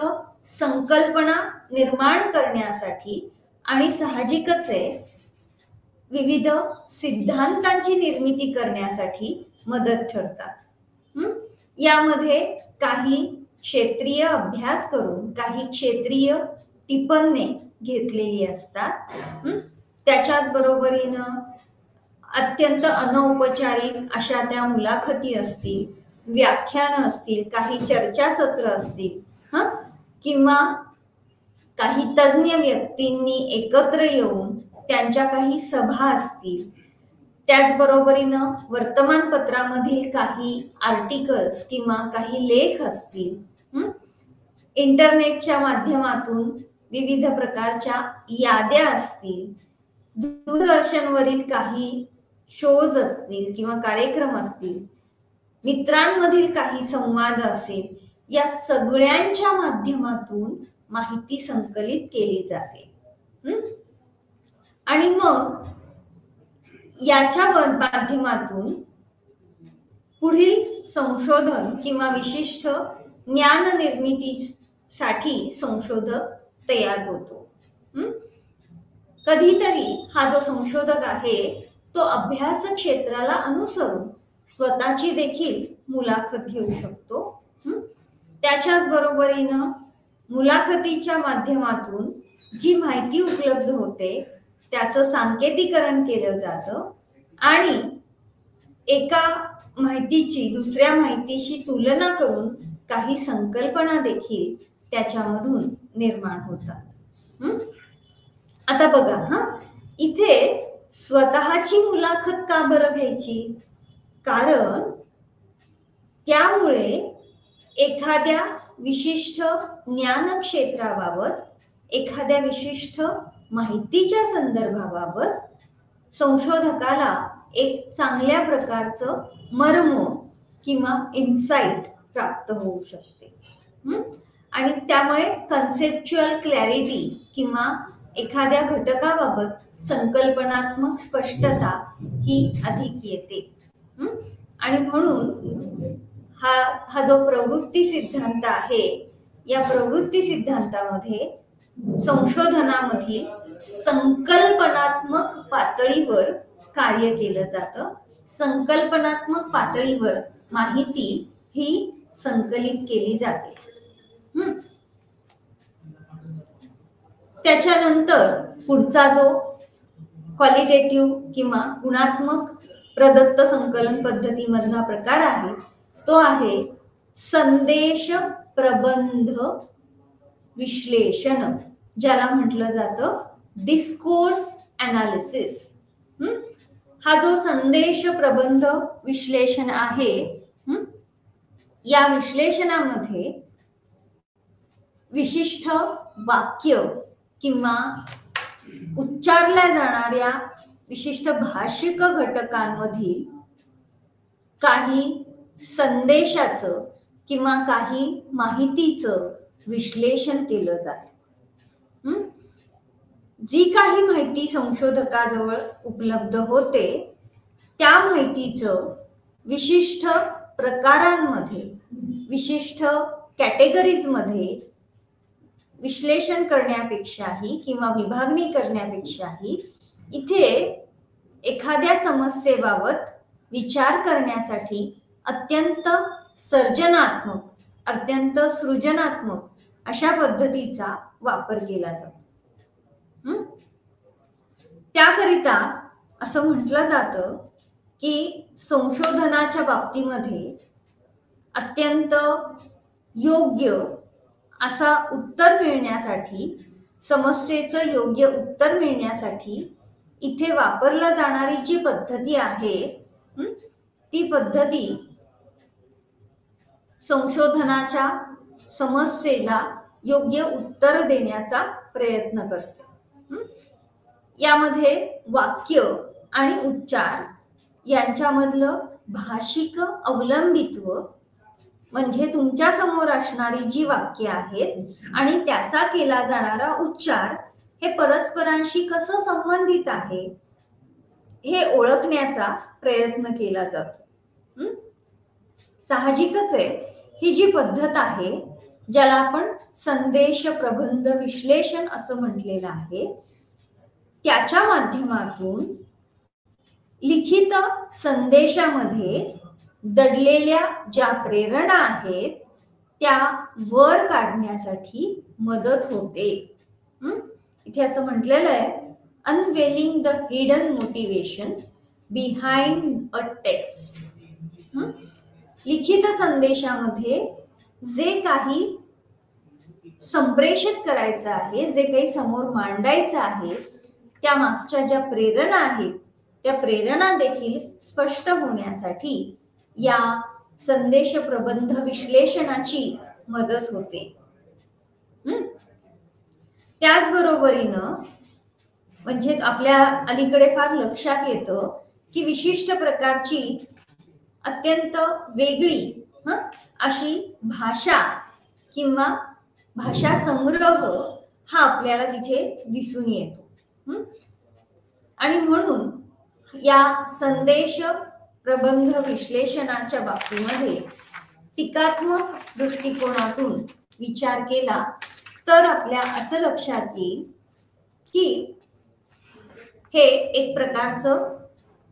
संकल्पना निर्माण करण्यासाठी आणि साहजिकच आहे विविध सिद्धांतांची निर्मिती करण्यासाठी मदत ठरतात. यामध्ये काही क्षेत्रीय अभ्यास करून काही क्षेत्रीय टिपणे घेतलेली असतात. त्याच्याच बरोबरीनं अत्यंत अनौपचारिक अशा त्या मुलाखती असतील, व्याख्यानं असतील, काही चर्चासत्र असतील, किंवा काही तज्ज्ञ व्यक्तींनी एकत्र येऊन त्यांच्या काही सभा असतील, त्याचबरोबरीनं वर्तमानपत्रामधील काही आर्टिकल्स किंवा काही लेख असतील, इंटरनेटच्या माध्यमातून विविध प्रकारच्या याद्या असतील, दूरदर्शनवरील काही शोज असतील किंवा कार्यक्रम असतील, मित्रांमधील काही संवाद असेल, या सगळ्यांच्या माध्यमातून माहिती संकलित केली जाते. आणि मग याच्या माध्यमातून पुढील संशोधन किंवा विशिष्ट ज्ञान निर्मितीसाठी संशोधक तयार होतो. कधीतरी हा जो संशोधक आहे तो अभ्यास क्षेत्राला अनुसरून स्वतःची देखील मुलाखत घेऊ शकतो. त्याच्याच बरोबरीनं मुलाखतीच्या माध्यमातून जी माहिती उपलब्ध होते त्याचं सांकेतीकरण केलं जातं आणि एका माहितीची दुसऱ्या माहितीशी तुलना करून काही संकल्पना देखील त्याच्यामधून निर्माण होतात. आता बघा, इथे स्वतःची मुलाखत का बरं घ्यायची? कारण त्यामुळे एखाद्या विशिष्ट ज्ञान क्षेत्राबाबत, एखाद्या विशिष्ट माहितीच्या संदर्भाबाबत संशोधकाला एक चांगल्या प्रकारचं मर्म किंवा इन्साइट प्राप्त होऊ शकते. आणि त्यामुळे कन्सेप्च्युअल क्लॅरिटी किंवा एखाद्या घटकाबाबत संकल्पनात्मक स्पष्टता ही अधिक येते. आणि म्हणून हा जो प्रवृत्ती सिद्धांत आहे, या प्रवृत्ती सिद्धांतामध्ये संशोधनामधील संकल्पनात्मक पातळीवर कार्य केलं जातं. संकल्पनात्मक पातळीवर माहिती ही संकलित केली जाते. त्याच्यानंतर पुढचा जो क्वालिटेटिव्ह किंवा गुणात्मक प्रदत्त संकलन पद्धतीमधला प्रकार आहे तो आहे संदेश प्रबंध विश्लेषण, ज्याला म्हटलं जातं डिस्कोर्स अनालिसिस. हा जो संदेश प्रबंध विश्लेषण आहे, या विश्लेषणामध्ये विशिष्ट वाक्य किंवा उच्चारल्या जाणाऱ्या विशिष्ट भाषिक घटकांमधील काही संदेशाचं किंवा काही माहितीचं विश्लेषण केलं जातं. जी काही माहिती संशोधकाजवळ उपलब्ध होते त्या माहितीचं विशिष्ट प्रकारांमध्ये, विशिष्ट कॅटेगरीजमध्ये विश्लेषण करण्यापेक्षाही किंवा विभागणी करण्यापेक्षाही इथे एखाद्या समस्येबाबत विचार करण्यासाठी अत्यंत सर्जनात्मक, अत्यंत सृजनात्मक अशा पद्धतीचा वापर केला जातो. त्याकरिता असं म्हटलं जातं की संशोधनाच्या बाबतीमध्ये अत्यंत योग्य असा उत्तर मिळण्यासाठी, समस्येचं योग्य उत्तर मिळण्यासाठी इथे वापरला जाणारी जी पद्धती आहे ती पद्धती संशोधनाच्या समस्येला योग्य उत्तर देण्याचा प्रयत्न करते. यामध्ये वाक्य आणि उच्चार यांच्यामधलं भाषिक अवलंबित्व, म्हणजे तुमच्या समोर असणारी जी वाक्य आहेत आणि त्याचा केला जाणारा उच्चार हे परस्परांशी कसं संबंधित आहे हे ओळखण्याचा प्रयत्न केला जातो. साहजिकच आहे, ही जी पद्धत आहे ज्याला आपण संदेश प्रबंध विश्लेषण असं म्हटलेलं आहे, त्याच्या माध्यमातून लिखित संदेशामध्ये दडलेल्या ज्या प्रेरणा आहेत त्या वर काढण्यासाठी मदत होते. इथे असं म्हटलेलं आहे, unveiling the hidden motivations behind a text. लिखित संदेशामध्ये जे काही संप्रेषित करायचं आहे, जे काही समोर मांडायचं आहे, त्या मागच्या ज्या प्रेरणा आहेत त्या प्रेरणा देखील स्पष्ट होण्यासाठी या संदेश प्रबंध विश्लेषणाची मदत होते. त्याचबरोबरीनं म्हणजे आपल्या अलीकडे फार लक्षात येतं की विशिष्ट प्रकारची अत्यंत वेगळी अशी भाषा किंवा भाषा संग्रह हा आपल्याला तिथे दिसून येतो. आणि म्हणून या संदेश प्रबंध विश्लेषणाच्या बाबतीमध्ये टीकात्मक दृष्टिकोनातून विचार केला तर आपल्या असं लक्षात येईल की हे एक प्रकारचं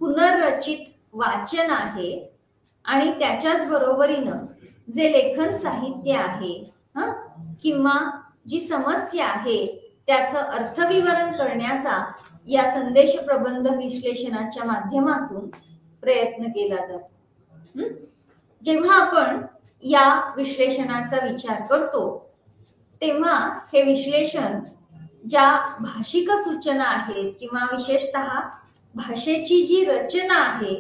पुनर्रचित वाचन आहे आणि त्याच्याच बरोबरीनं जे लेखन साहित्य आहे किंवा जी समस्या आहे त्याचं अर्थविवरण करण्याचा या संदेश प्रबंध विश्लेषणाच्या माध्यमातून प्रयत्न केला जातो. जेव्हा आपण या विश्लेषणाचा विचार करतो तेव्हा हे विश्लेषण ज्या भाषिक सूचना आहेत किंवा विशेषतः भाषेची जी रचना आहे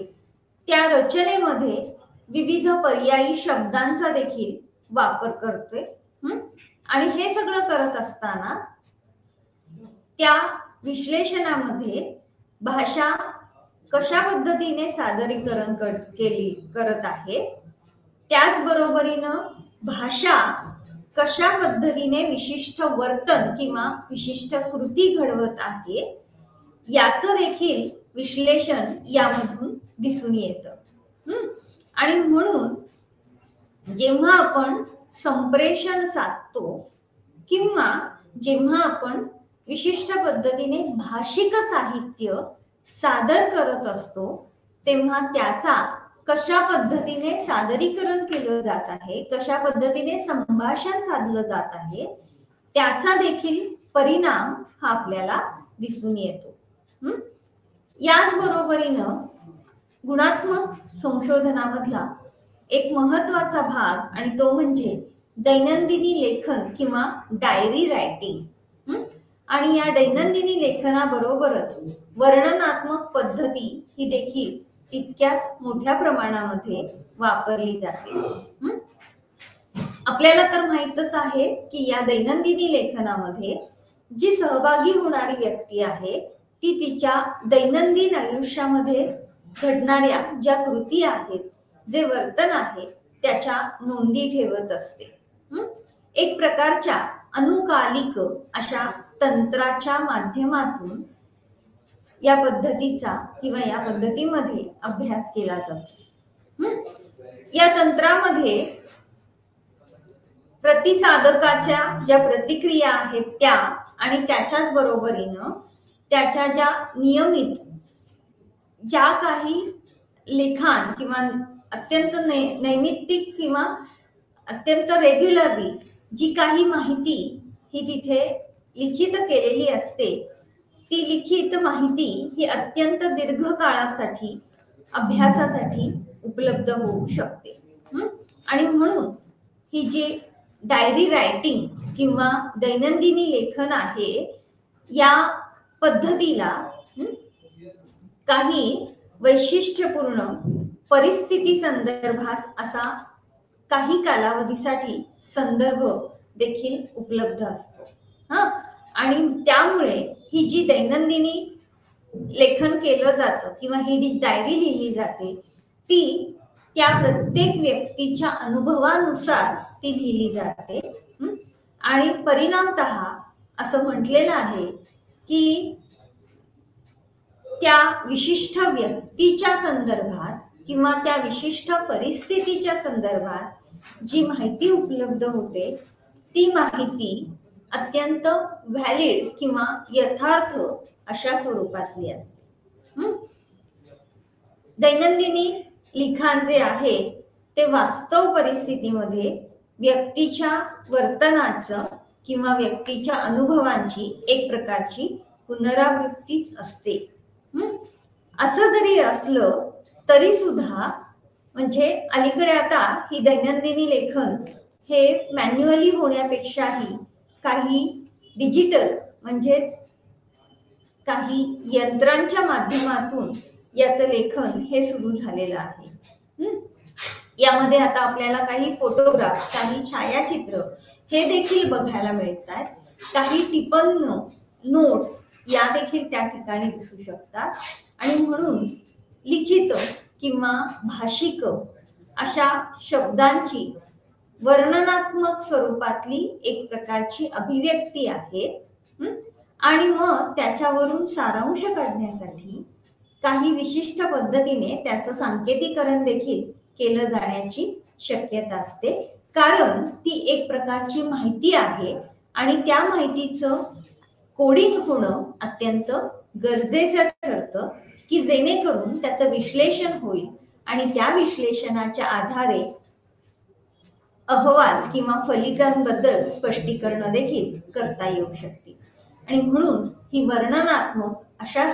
त्या रचनेमध्ये विविध पर्यायी शब्दांचा देखील वापर करते. आणि हे सगळं करत असताना त्या विश्लेषणामध्ये भाषा कशा पद्धतीने सादरीकरण करत आहे, त्याचबरोबरीनं भाषा कशा पद्धतीने विशिष्ट वर्तन किंवा विशिष्ट कृती घडवत आहे याचं देखील विश्लेषण यामधून दिसून येतं. आणि म्हणून जेव्हा आपण संप्रेषण साधतो किंवा जेव्हा आपण विशिष्ट पद्धतीने भाषिक साहित्य सादर करत असतो तेव्हा त्याचा कशा पद्धतीने सादरीकरण केलं जात आहे, कशा पद्धतीने संभाषण साधलं जात आहे त्याचा देखील परिणाम हा आपल्याला दिसून येतो. याच बरोबरीनं गुणात्मक संशोधनामधला एक महत्वाचा भाग आणि तो म्हणजे दैनंदिनी लेखन किंवा डायरी रायटिंग. आणि या दैनंदिनी लेखनाबरोबरच वर्णनात्मक पद्धती ही देखील तितक्याच मोठ्या प्रमाणामध्ये वापरली जाते. आपल्याला तर माहीतच आहे की या दैनंदिनी लेखनामध्ये जी सहभागी होणारी व्यक्ती आहे ती तिच्या दैनंदिन आयुष्यामध्ये घडणाऱ्या ज्या कृती आहेत, जे वर्तन आहे त्याच्या नोंदी ठेवत असते. एक प्रकारच्या अनुकालिक अशा तंत्राच्या माध्यमातून या पद्धतीचा किंवा या पद्धतीमध्ये अभ्यास केला जातो. या तंत्रामध्ये प्रतिसादकाच्या ज्या प्रतिक्रिया आहेत त्या आणि त्याच्याच बरोबरीनं त्याच्या ज्या नियमित ज्या काही लिखाण किंवा अत्यंत नैमित्तिक किंवा अत्यंत रेग्युलरली जी काही माहिती ही तिथे लिखित केलेली असते, ती लिखित माहिती ही अत्यंत दीर्घ काळासाठी अभ्यासासाठी उपलब्ध होऊ शकते. आणि म्हणून ही जी डायरी रायटिंग किंवा दैनंदिनी लेखन आहे, या पद्धतीला काही वैशिष्ट्यपूर्ण परिस्थिती संदर्भात असा काही कालावधीसाठी संदर्भ देखील उपलब्ध असतो. आणि त्यामुळे ही जी दैनंदिनी लेखन केलं जातं किंवा ही डायरी लिहिली जाते, ती त्या प्रत्येक व्यक्तीच्या अनुभवानुसार ती लिहिली जाते. आणि परिणामतः असं म्हटलेलं आहे की त्या विशिष्ट व्यक्तीच्या संदर्भात किंवा त्या विशिष्ट परिस्थितीच्या संदर्भात जी माहिती उपलब्ध होते, ती माहिती अत्यंत व्हॅलिड किंवा यथार्थ अशा स्वरूपातली असते. दैनंदिनी लिखाण जे आहे ते वास्तव परिस्थितीमध्ये व्यक्तीच्या वर्तनाचं किंवा व्यक्तीच्या अनुभवांची एक प्रकारची पुनरावृत्तीच असते. असं जरी असलं तरी सुद्धा म्हणजे अलीकडे आता ही दैनंदिनी लेखन हे मॅन्युअली होण्यापेक्षाही काही डिजिटल म्हणजेच काही यंत्रांच्या माध्यमातून याचं लेखन हे सुरू झालेलं आहे. यामध्ये आता आपल्याला काही फोटोग्राफ, काही छायाचित्र हे देखील बघायला मिळतात. काही टिपण नोट्स या देखील त्या ठिकाणी दिसू शकतात. आणि म्हणून लिखित किंवा भाषिक अशा शब्दांची वर्णनात्मक स्वरूपातली एक प्रकारची अभिव्यक्ती आहे. आणि मग त्याच्यावरून सारांश काढण्यासाठी काही विशिष्ट पद्धतीने त्याचं सांकेतीकरण देखील केलं जाण्याची शक्यता असते, कारण ती एक प्रकारची माहिती आहे आणि त्या माहितीचं कोडिंग होणं अत्यंत गरजेचं ठरतं की जेणेकरून त्याचं विश्लेषण होईल आणि त्या विश्लेषणाच्या आधारे अहवाल किंवा फलितांबद्दल स्पष्टीकरण देखील करता येऊ शकते. आणि म्हणून ही वर्णनात्मक अशा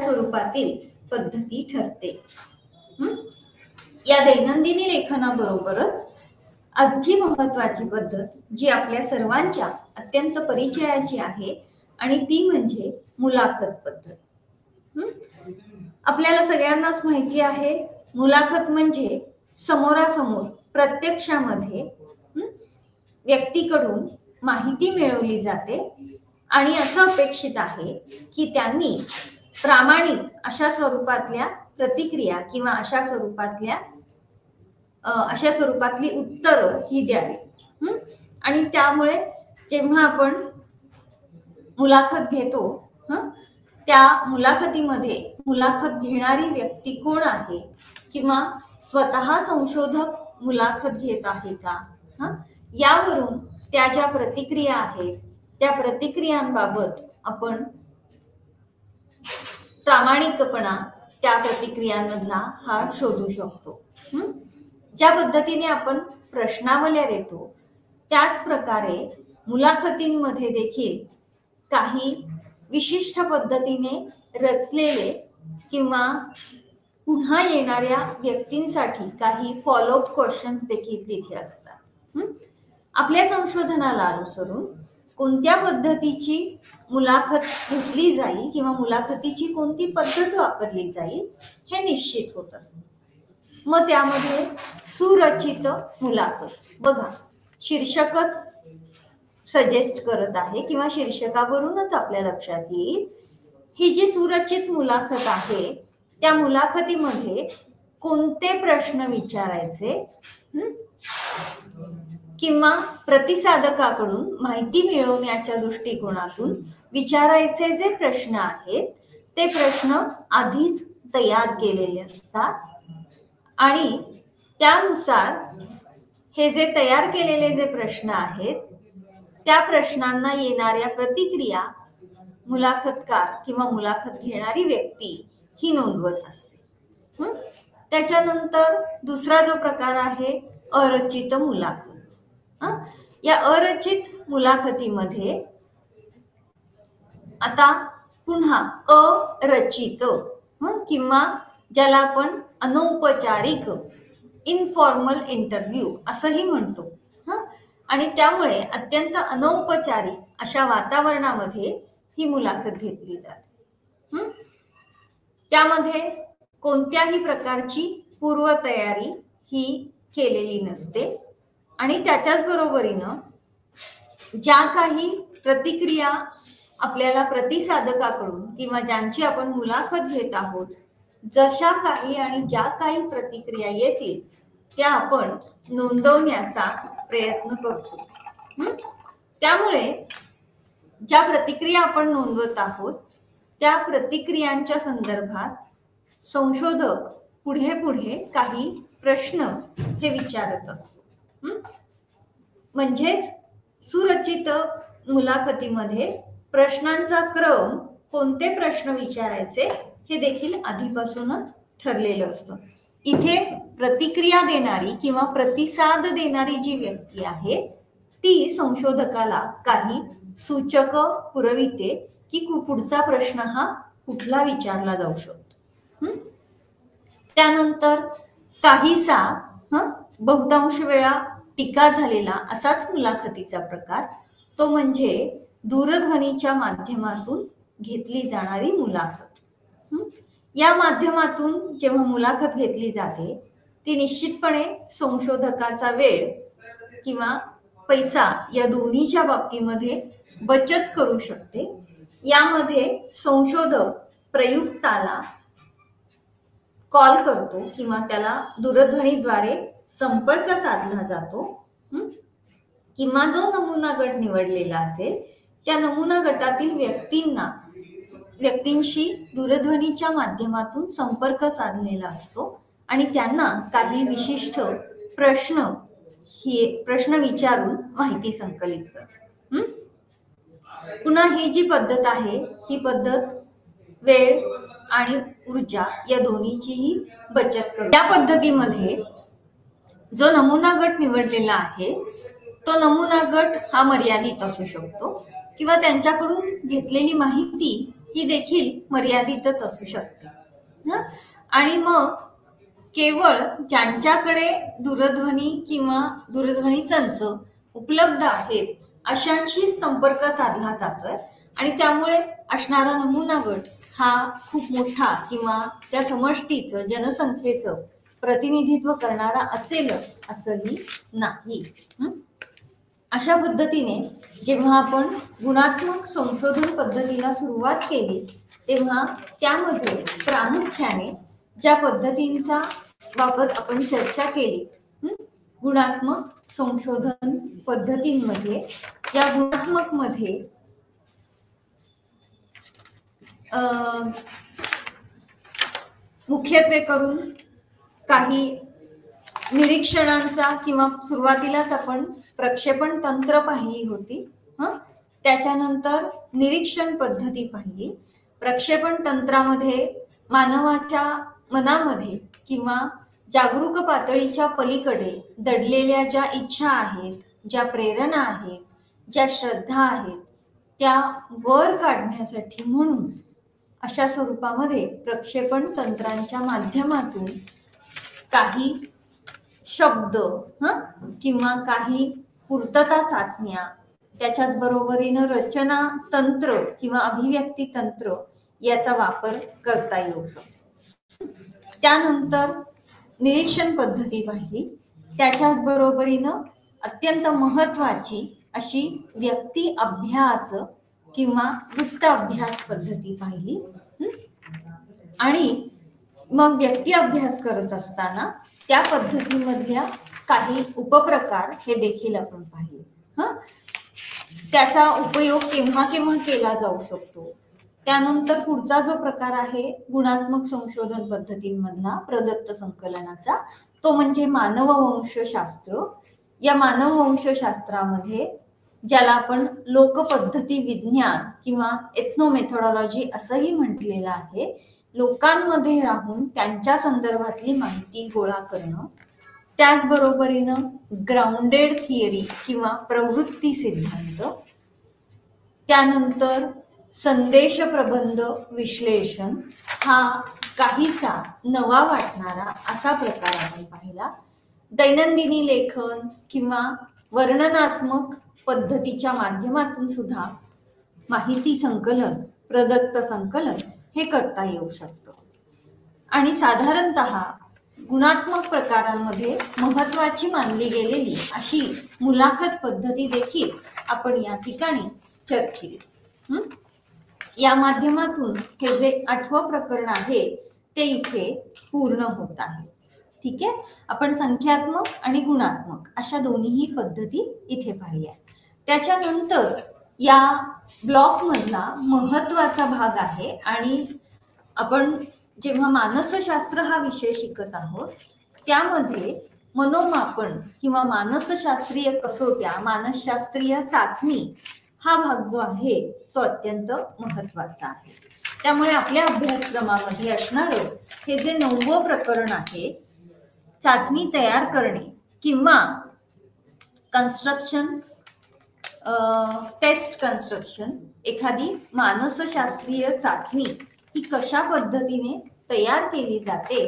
स्वरूपातील पद्धती ठरते. या दैनंदिनी लेखनाबरोबरच आणखी महत्वाची पद्धत जी आपल्या सर्वांच्या अत्यंत परिचयाची आहे आणि ती म्हणजे मुलाखत पद्धत. आपल्याला सगळ्यांनाच माहिती आहे, मुलाखत म्हणजे समोरासमोर प्रत्यक्षामध्ये व्यक्तीकडून माहिती मिळवली जाते आणि असं अपेक्षित आहे की त्यांनी प्रामाणिक अशा स्वरूपातल्या प्रतिक्रिया किंवा अशा स्वरूपातली उत्तरं ही द्यावी. आणि त्यामुळे जेव्हा आपण मुलाखत घेतो, त्या मुलाखतीमध्ये मुलाखत घेणारी व्यक्ती कोण आहे किंवा स्वतः संशोधक मुलाखत घेत आहे का, यावरून त्या ज्या प्रतिक्रिया आहेत त्या प्रतिक्रियांबाबत आपण प्रामाणिकपणा त्या प्रतिक्रियांमधला हा शोधू शकतो. ज्या पद्धतीने आपण प्रश्नावल्या देतो त्याच प्रकारे मुलाखतींमध्ये देखील काही विशिष्ट पद्धतीने रचलेले किंवा पुन्हा येणाऱ्या व्यक्तींसाठी काही फॉलोअप क्वेश्चन्स देखील तिथे असतात. आपल्या संशोधनाला अनुसरून कोणत्या पद्धतीची मुलाखत घेतली जाईल किंवा मुलाखतीची कोणती पद्धत वापरली जाईल हे निश्चित होत असते. मग त्यामध्ये सुरचित मुलाखत, बघा शीर्षकच सजेस्ट करत आहे किंवा शीर्षकावरूनच आपल्या लक्षात येईल, ही जी सुरचित मुलाखत आहे त्या मुलाखतीमध्ये कोणते प्रश्न विचारायचे किंवा प्रतिसादकाकडून माहिती मिळवण्याच्या दृष्टिकोनातून विचारायचे जे प्रश्न आहेत ते प्रश्न आधीच तयार केलेले असतात आणि त्यानुसार हे जे तयार केलेले जे प्रश्न आहेत त्या प्रश्नांना येणाऱ्या प्रतिक्रिया मुलाखतकार किंवा मुलाखत घेणारी व्यक्ती ही नोंदवत असते. त्याच्यानंतर दुसरा जो प्रकार आहे अरचित मुलाखत. या अरचित मुलाखतीमध्ये आता पुन्हा अरचित किंवा ज्याला आपण अनौपचारिक इनफॉर्मल इंटरव्ह्यू असंही म्हणतो आणि त्यामुळे अत्यंत अनौपचारिक अशा वातावरणामध्ये ही मुलाखत घेतली जाते. त्यामध्ये कोणत्याही प्रकारची पूर्वतयारी ही केलेली नसते आणि त्याच्याच बरोबरीनं ज्या काही प्रतिक्रिया आपल्याला प्रतिसादकाकडून किंवा ज्यांची आपण मुलाखत घेत आहोत, जशा काही आणि ज्या काही प्रतिक्रिया येतील त्या आपण नोंदवण्याचा प्रयत्न करतो. त्यामुळे ज्या प्रतिक्रिया आपण नोंदवत आहोत त्या प्रतिक्रियांच्या संदर्भात संशोधक पुढे पुढे काही प्रश्न हे विचारत असतो. म्हणजेच सुरचित मुलाखतीमध्ये प्रश्नांचा क्रम, कोणते प्रश्न विचारायचे हे देखील आधीपासूनच ठरलेलं असतं. इथे प्रतिक्रिया देणारी किंवा प्रतिसाद देणारी जी व्यक्ती आहे ती संशोधकाला काही सूचक पुरविते की पुढचा प्रश्न हा कुठला विचारला जाऊ शकतो. त्यानंतर काहीसा बहुतांश वेळा टीका झालेला असाच मुलाखतीचा प्रकार, तो म्हणजे दूरध्वनीच्या माध्यमातून घेतली जाणारी मुलाखत. या माध्यमातून जेव्हा मुलाखत घेतली जाते ती निश्चितपणे संशोधकाचा वेळ किंवा पैसा या दोन्हीच्या बाबतीमध्ये बचत करू शकते. यामध्ये संशोधक प्रयुक्ताला कॉल करतो किंवा त्याला दूरध्वनीद्वारे संपर्क साधला जातो किंवा जो नमुना गट निवडलेला असेल त्या नमुना गटातील व्यक्तींशी दूरध्वनीच्या माध्यमातून संपर्क साधलेला असतो आणि त्यांना काही विशिष्ट प्रश्न विचारून माहिती संकलित करतो. पुन्हा ही जी पद्धत आहे ही पद्धत वेळ आणि ऊर्जा या दोन्हीचीही बचत करते. या पद्धतीमध्ये जो नमुना गट निवडलेला आहे तो नमुना गट हा मर्यादित असू शकतो किंवा त्यांच्याकडून घेतलेली माहिती ही देखील मर्यादितच असू शकते. आणि मग केवळ ज्यांच्याकडे दूरध्वनी किंवा दूरध्वनी संच उपलब्ध आहेत अशांशी संपर्क साधला जातोय आणि त्यामुळे असणारा नमुना गट हा खूप मोठा किंवा त्या समष्टीचं जनसंख्येचं प्रतिनिधित्व करणारा असेलच असंही नाही. अशा पद्धतीने जेव्हा आपण गुणात्मक संशोधन पद्धतीला सुरुवात केली तेव्हा त्यामध्ये प्रामुख्याने ज्या पद्धतींचा वापर आपण चर्चा केली गुणात्मक संशोधन पद्धतींमध्ये, या गुणात्मक मध्ये मुख्यत्वे करून काही निरीक्षणांचा किंवा सुरुवातीलाच आपण प्रक्षेपण तंत्र पाहिली होती. त्याच्यानंतर निरीक्षण पद्धती पाहिली. प्रक्षेपण तंत्रामध्ये मानवाच्या मनामध्ये किंवा जागरूक पातळीच्या पलीकडे दडलेल्या ज्या इच्छा आहेत, ज्या प्रेरणा आहेत, ज्या श्रद्धा आहेत त्या वर काढण्यासाठी म्हणून अशा स्वरूपामध्ये प्रक्षेपण तंत्रांच्या माध्यमातून काही शब्द किंवा काही पूर्तता चाचण्या, त्याच्याच बरोबरीनं रचना तंत्र किंवा अभिव्यक्ती तंत्र याचा वापर करता येऊ शकतो. त्यानंतर निरीक्षण पद्धती पाहिली. त्याच्याच बरोबरीनं अत्यंत महत्वाची अशी व्यक्ती अभ्यास किंवा वृत्त अभ्यास पद्धती पाहिली. आणि मग व्यक्ती अभ्यास करत असताना त्या पद्धतीमधल्या काही उपप्रकार हे देखील आपण पाहिले. त्याचा उपयोग केव्हा केव्हा केला जाऊ शकतो. त्यानंतर पुढचा जो प्रकार आहे गुणात्मक संशोधन पद्धतींमधला प्रदत्त संकलनाचा, तो म्हणजे मानववंशशास्त्र. या मानववंशशास्त्रामध्ये ज्याला आपण लोकपद्धती विज्ञान किंवा एथनोमेथोडॉलॉजी असंही म्हटलेलं आहे, लोकांमध्ये राहून त्यांच्या संदर्भातली माहिती गोळा करणं त्याचबरोबरीनं ग्राउंडेड थिअरी किंवा प्रवृत्ती सिद्धांत, त्यानंतर संदेश प्रबंध विश्लेषण हा काहीसा नवा वाटणारा असा प्रकार आपण पाहिला. दैनंदिनी लेखन किंवा वर्णनात्मक पद्धतीच्या माध्यमातून सुद्धा माहिती संकलन, प्रदत्त संकलन हे करता येऊ शकतं. आणि साधारणतः गुणात्मक प्रकारांमध्ये महत्वाची मानली गेलेली अशी मुलाखत पद्धती देखील आपण या ठिकाणी चर्चिली. या माध्यमातून हे जे 8वं प्रकरण आहे ते इथे पूर्ण होत आहे. ठीक आहे, आपण संख्यात्मक आणि गुणात्मक अशा दोन्हीही पद्धती इथे पाहिल्या. त्याच्यानंतर या ब्लॉक मधला महत्वाचा भाग आहे आणि आपण जेव्हा मानसशास्त्र हा विषय शिकत आहोत त्यामध्ये मनोमापन किंवा मानसशास्त्रीय कसोट्या, मानसशास्त्रीय चाचणी हा भाग जो आहे तो अत्यंत महत्वाचा आहे. त्यामुळे आपल्या अभ्यासक्रमामध्ये असणारं हे जे 9वं प्रकरण आहे, चाचणी तयार करणे किंवा कन्स्ट्रक्शन, टेस्ट कन्स्ट्रक्शन, एखादी मानसशास्त्रीय चाचणी ही कशा पद्धतीने तयार केली जाते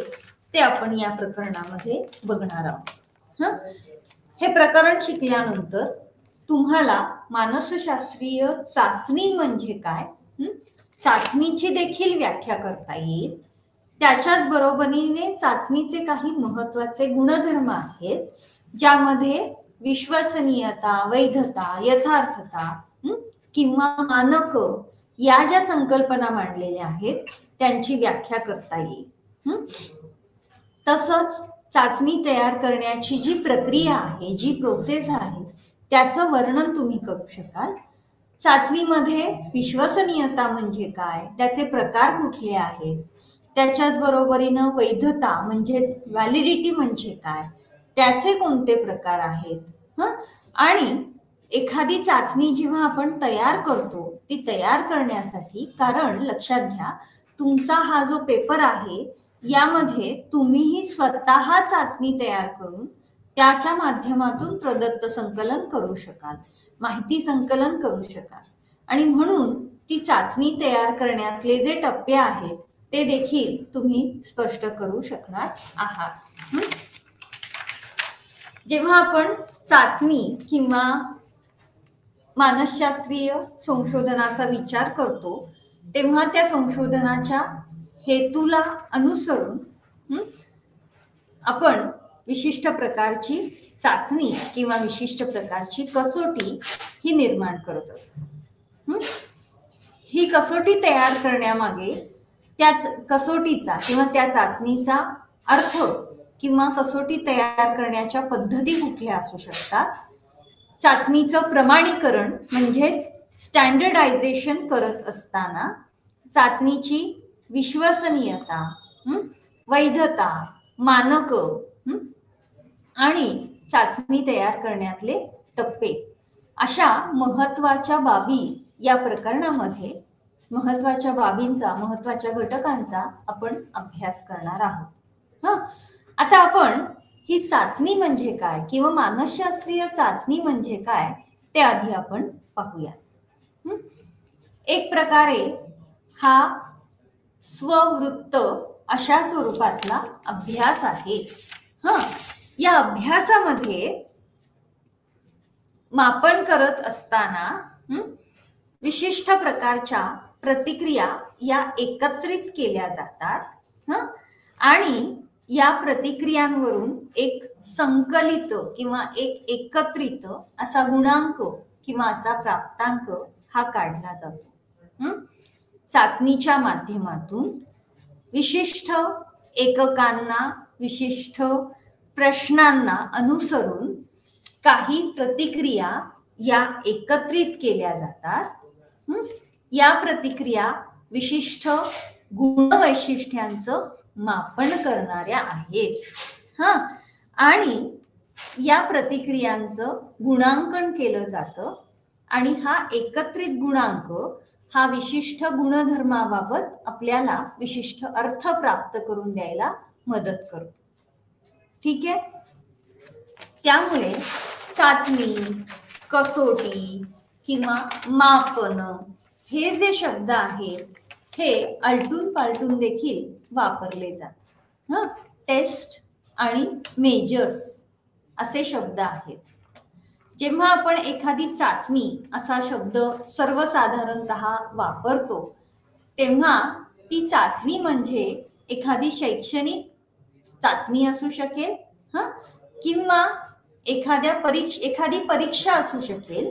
ते आपण या प्रकरणामध्ये बघणार आहोत. हे प्रकरण शिकल्यानंतर तुम्हाला मानसशास्त्रीय चाचणी म्हणजे काय, चाचणीची देखील व्याख्या करता येईल. त्याच्याच बरोबरीने चाचणीचे काही महत्वाचे गुणधर्म आहेत ज्यामध्ये विश्वसनीयता, वैधता, यथार्थता किंवा मानक या ज्या संकल्पना मांडलेल्या आहेत त्यांची व्याख्या करता येईल. तसंच चाचणी तयार करण्याची जी प्रक्रिया आहे, जी प्रोसेस आहे त्याचं वर्णन तुम्ही करू शकाल. चाचणीमध्ये विश्वसनीयता म्हणजे काय, त्याचे प्रकार कुठले आहेत, त्याच्याच बरोबरीनं वैधता म्हणजेच व्हॅलिडिटी म्हणजे काय, त्याचे कोणते प्रकार आहेत. आणि एखादी चाचणी जेव्हा आपण तयार करतो ती तयार करण्यासाठी, कारण लक्षात घ्या तुमचा हा जो पेपर आहे यामध्ये तुम्हीही स्वतः चाचणी तयार करून त्याच्या माध्यमातून प्रदत्त संकलन करू शकाल, माहिती संकलन करू शकाल. आणि म्हणून ती चाचणी तयार करण्यातले जे टप्पे आहेत ते देखील तुम्ही स्पष्ट करू शकणार आहात. जेव्हा आपण चाचणी किंवा मानसशास्त्रीय संशोधनाचा विचार करतो तेव्हा त्या संशोधनाच्या हेतूला अनुसरून आपण विशिष्ट प्रकारची चाचणी किंवा विशिष्ट प्रकारची कसोटी ही निर्माण करत असतो. ही कसोटी तयार करण्यामागे त्या कसोटीचा किंवा त्या चाचणीचा अर्थ किंवा कसोटी तयार करण्याच्या पद्धती कुठल्या असू शकतात, चाचणीचं प्रमाणीकरण म्हणजेच स्टँडर्डायझेशन करत असताना चाचणीची विश्वसनीयता, वैधता, मानक आणि चाचणी तयार करण्यातले टप्पे अशा महत्वाच्या बाबी या प्रकरणामध्ये, महत्वाच्या बाबींचा, महत्वाच्या घटकांचा आपण अभ्यास करणार आहोत. आता आपण ही चाचणी म्हणजे काय किंवा मानसशास्त्रीय चाचणी म्हणजे काय ते आधी आपण पाहूया. एक प्रकारे हा स्ववृत्त अशा स्वरूपातला अभ्यास आहे. या अभ्यासामध्ये मापन करत असताना विशिष्ट प्रकारच्या प्रतिक्रिया या एकत्रित केल्या जातात आणि या प्रतिक्रियांवरून एक संकलित किंवा एक एकत्रित असा गुणांक किंवा असा प्राप्तांक हा काढला जातो. चाचणीच्या माध्यमातून विशिष्ट एककांना, विशिष्ट प्रश्नांना अनुसरून काही प्रतिक्रिया या एकत्रित केल्या जातात. या प्रतिक्रिया विशिष्ट गुणवैशिष्ट्यांचं मापन करणाऱ्या आहेत आणि या प्रतिक्रियांचं गुणांकन केलं जातं आणि हा एकत्रित गुणांक हा विशिष्ट गुणधर्माबाबत आपल्याला विशिष्ट अर्थ प्राप्त करून द्यायला मदत करतो. ठीक आहे. त्यामुळे चाचणी, कसोटी किंवा मापन हे जे शब्द आहेत हे आलटून पालटून देखील वापरले जातात. टेस्ट आणि मेजर्स असे शब्द आहेत. जेव्हा आपण एखादी चाचणी असा शब्द सर्वसाधारणतः वापरतो तेव्हा ती चाचणी म्हणजे एखादी शैक्षणिक चाचणी असू शकेल किंवा एखादी परीक्षा असू शकेल,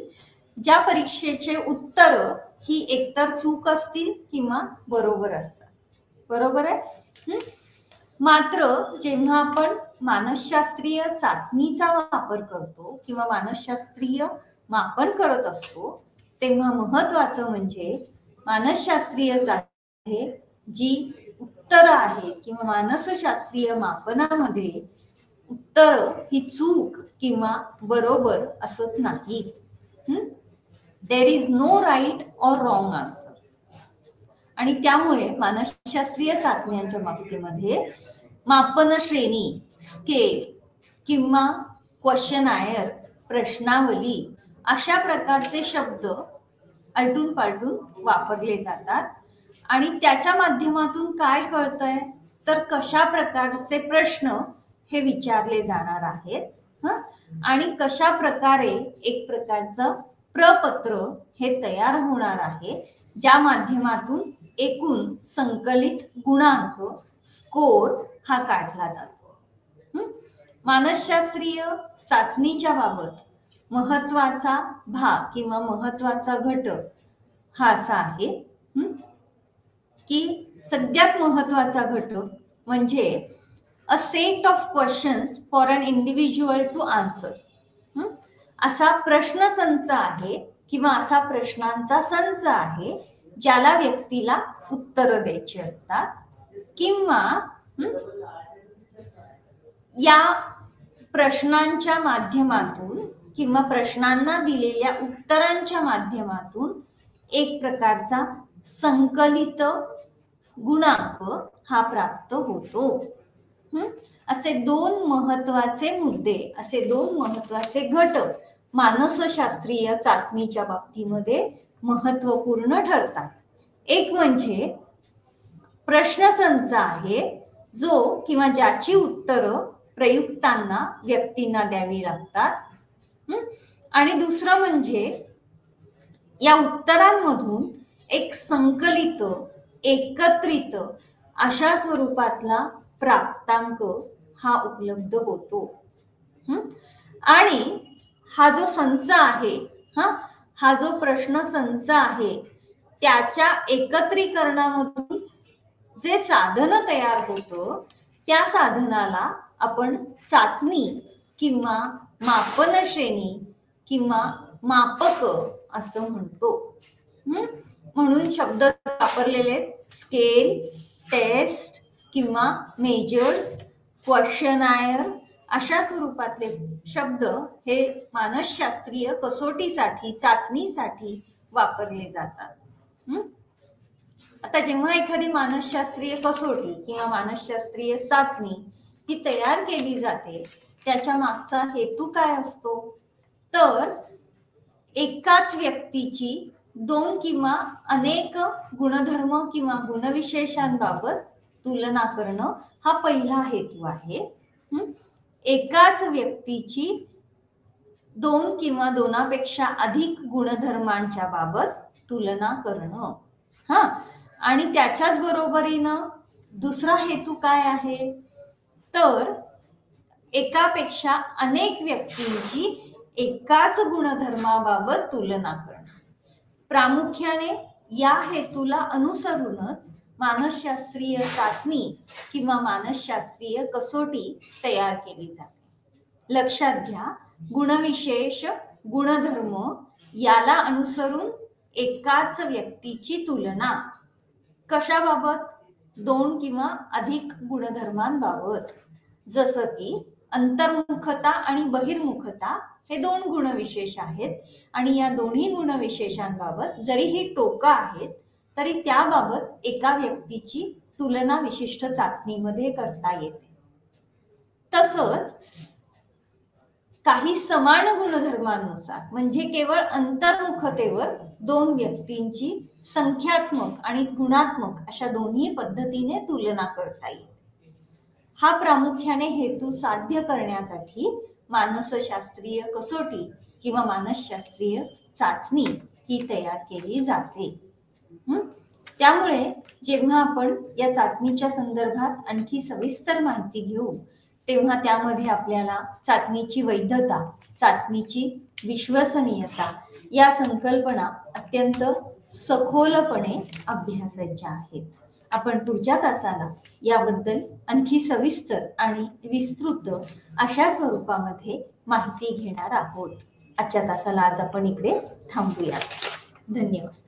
ज्या परीक्षेचे उत्तर ही एकतर चूक असतील किंवा बरोबर असतात. बरोबर आहे. मात्र जेव्हा आपण मानसशास्त्रीय चाचणीचा वापर करतो किंवा मानसशास्त्रीय मापन करत असतो तेव्हा महत्वाचं म्हणजे मानसशास्त्रीय चाचणी जी उत्तरं आहेत किंवा मानसशास्त्रीय मापनामध्ये उत्तर ही चूक किंवा बरोबर असत नाहीत. There is no right or wrong answer. आणि त्यामुळे मानसशास्त्रीय चाचण्यांच्या बाबतीमध्ये मापन श्रेणी, स्केल किंवा क्वेश्चनायर, प्रश्नावली अशा प्रकारचे शब्द आलटून पालटून वापरले जातात. आणि त्याच्या माध्यमातून काय कळतंय तर कशा प्रकारचे प्रश्न हे विचारले जाणार आहेत आणि कशा प्रकारे एक प्रकारचं प्रपत्र हे तयार होणार आहे, ज्या माध्यमातून एकूण संकलित गुणांक स्कोर हा काढला जातो. मानसशास्त्रीय चाचणीच्या बाबत महत्वाचा भाग किंवा महत्वाचा घटक हा असा आहे की सगळ्यात महत्वाचा घटक म्हणजे a set of questions for an individual to answer. असा प्रश्नसंच आहे किंवा असा प्रश्नांचा संच आहे ज्याला व्यक्तीला उत्तर द्यायची असतात किंवा या प्रश्नांच्या माध्यमातून किंवा प्रश्नांना दिलेल्या उत्तरांच्या माध्यमातून एक प्रकारचा संकलित गुणांक हा प्राप्त होतो. असे दोन महत्वाचे मुद्दे, असे दोन महत्वाचे घटक मानसशास्त्रीय चाचणीच्या बाबतीमध्ये महत्वपूर्ण ठरतात. एक म्हणजे प्रश्नसंच आहे जो किंवा ज्याची उत्तरं प्रयुक्तांना, व्यक्तींना द्यावी लागतात. आणि दुसरं म्हणजे या उत्तरांमधून एक संकलित, एकत्रित अशा स्वरूपातला प्राप्तांक हा उपलब्ध होतो. आणि हा जो संच आहे, हा जो प्रश्न संच आहे, त्याच्या एकत्रीकरणामधून जे साधन तयार होतं त्या साधनाला आपण चाचणी किंवा मापन श्रेणी किंवा मापक असं म्हणतो. म्हणून शब्द वापरलेले स्केल, टेस्ट किंवा मेजर्स, क्वेश्चनायर अशा स्वरूपातले शब्द हे मानसशास्त्रीय कसोटीसाठी, चाचणीसाठी वापरले जातात. आता जेव्हा एखादी मानसशास्त्रीय कसोटी किंवा मानसशास्त्रीय चाचणी ही तयार केली जाते त्याच्या मागचा हेतू काय असतो तर एकाच व्यक्तीची दोन किंवा अनेक गुणधर्म किंवा गुणविशेषांबाबत तुलना करणं हा पहिला हेतू आहे. एकाच व्यक्तीची दोन किंवा दोनापेक्षा अधिक गुणधर्मांच्या बाबत तुलना करणं. आणि त्याच्याच बरोबरीनं दुसरा हेतू काय आहे तर एकापेक्षा अनेक व्यक्तींची एकाच गुणधर्माबाबत तुलना करणं. प्रामुख्याने या हेतूला अनुसरूनच मानसशास्त्रीय चाचणी किंवा मानसशास्त्रीय कसोटी तयार केली जाते. लक्षात घ्या, गुणविशेष, गुणधर्म याला अनुसरून एकाच व्यक्तीची तुलना कशाबाबत दोन किंवा अधिक गुणधर्मांबाबत. जसं की अंतर्मुखता आणि बहिर्मुखता हे दोन गुणविशेष आहेत आणि या दोन्ही गुणविशेषांबाबत जरी ही टोकं आहेत तरी त्याबाबत एका व्यक्तीची तुलना विशिष्ट चाचणीमध्ये करता येते. तसंच काही समान गुणधर्मांनुसार म्हणजे केवळ अंतर्मुखतेवर दोन व्यक्तींची संख्यात्मक आणि गुणात्मक अशा दोन्ही पद्धतीने तुलना करता येईल. हा प्रामुख्याने हेतू साध्य करण्यासाठी मानसशास्त्रीय कसोटी किंवा मानसशास्त्रीय चाचणी ही तयार केली जाते. त्यामुळे जेव्हा आपण या चाचणीच्या संदर्भात आणखी सविस्तर माहिती घेऊ तेव्हा त्यामध्ये आपल्याला चाचणीची वैधता, चाचणीची विश्वसनीयता या संकल्पना अत्यंत सखोलपणे अभ्यासायच्या आहेत. आपण पुढच्या तासाला याबद्दल आणखी सविस्तर आणि विस्तृत अशा स्वरूपामध्ये माहिती घेणार आहोत. आजच्या तासाला आज आपण इकडे थांबूया. धन्यवाद.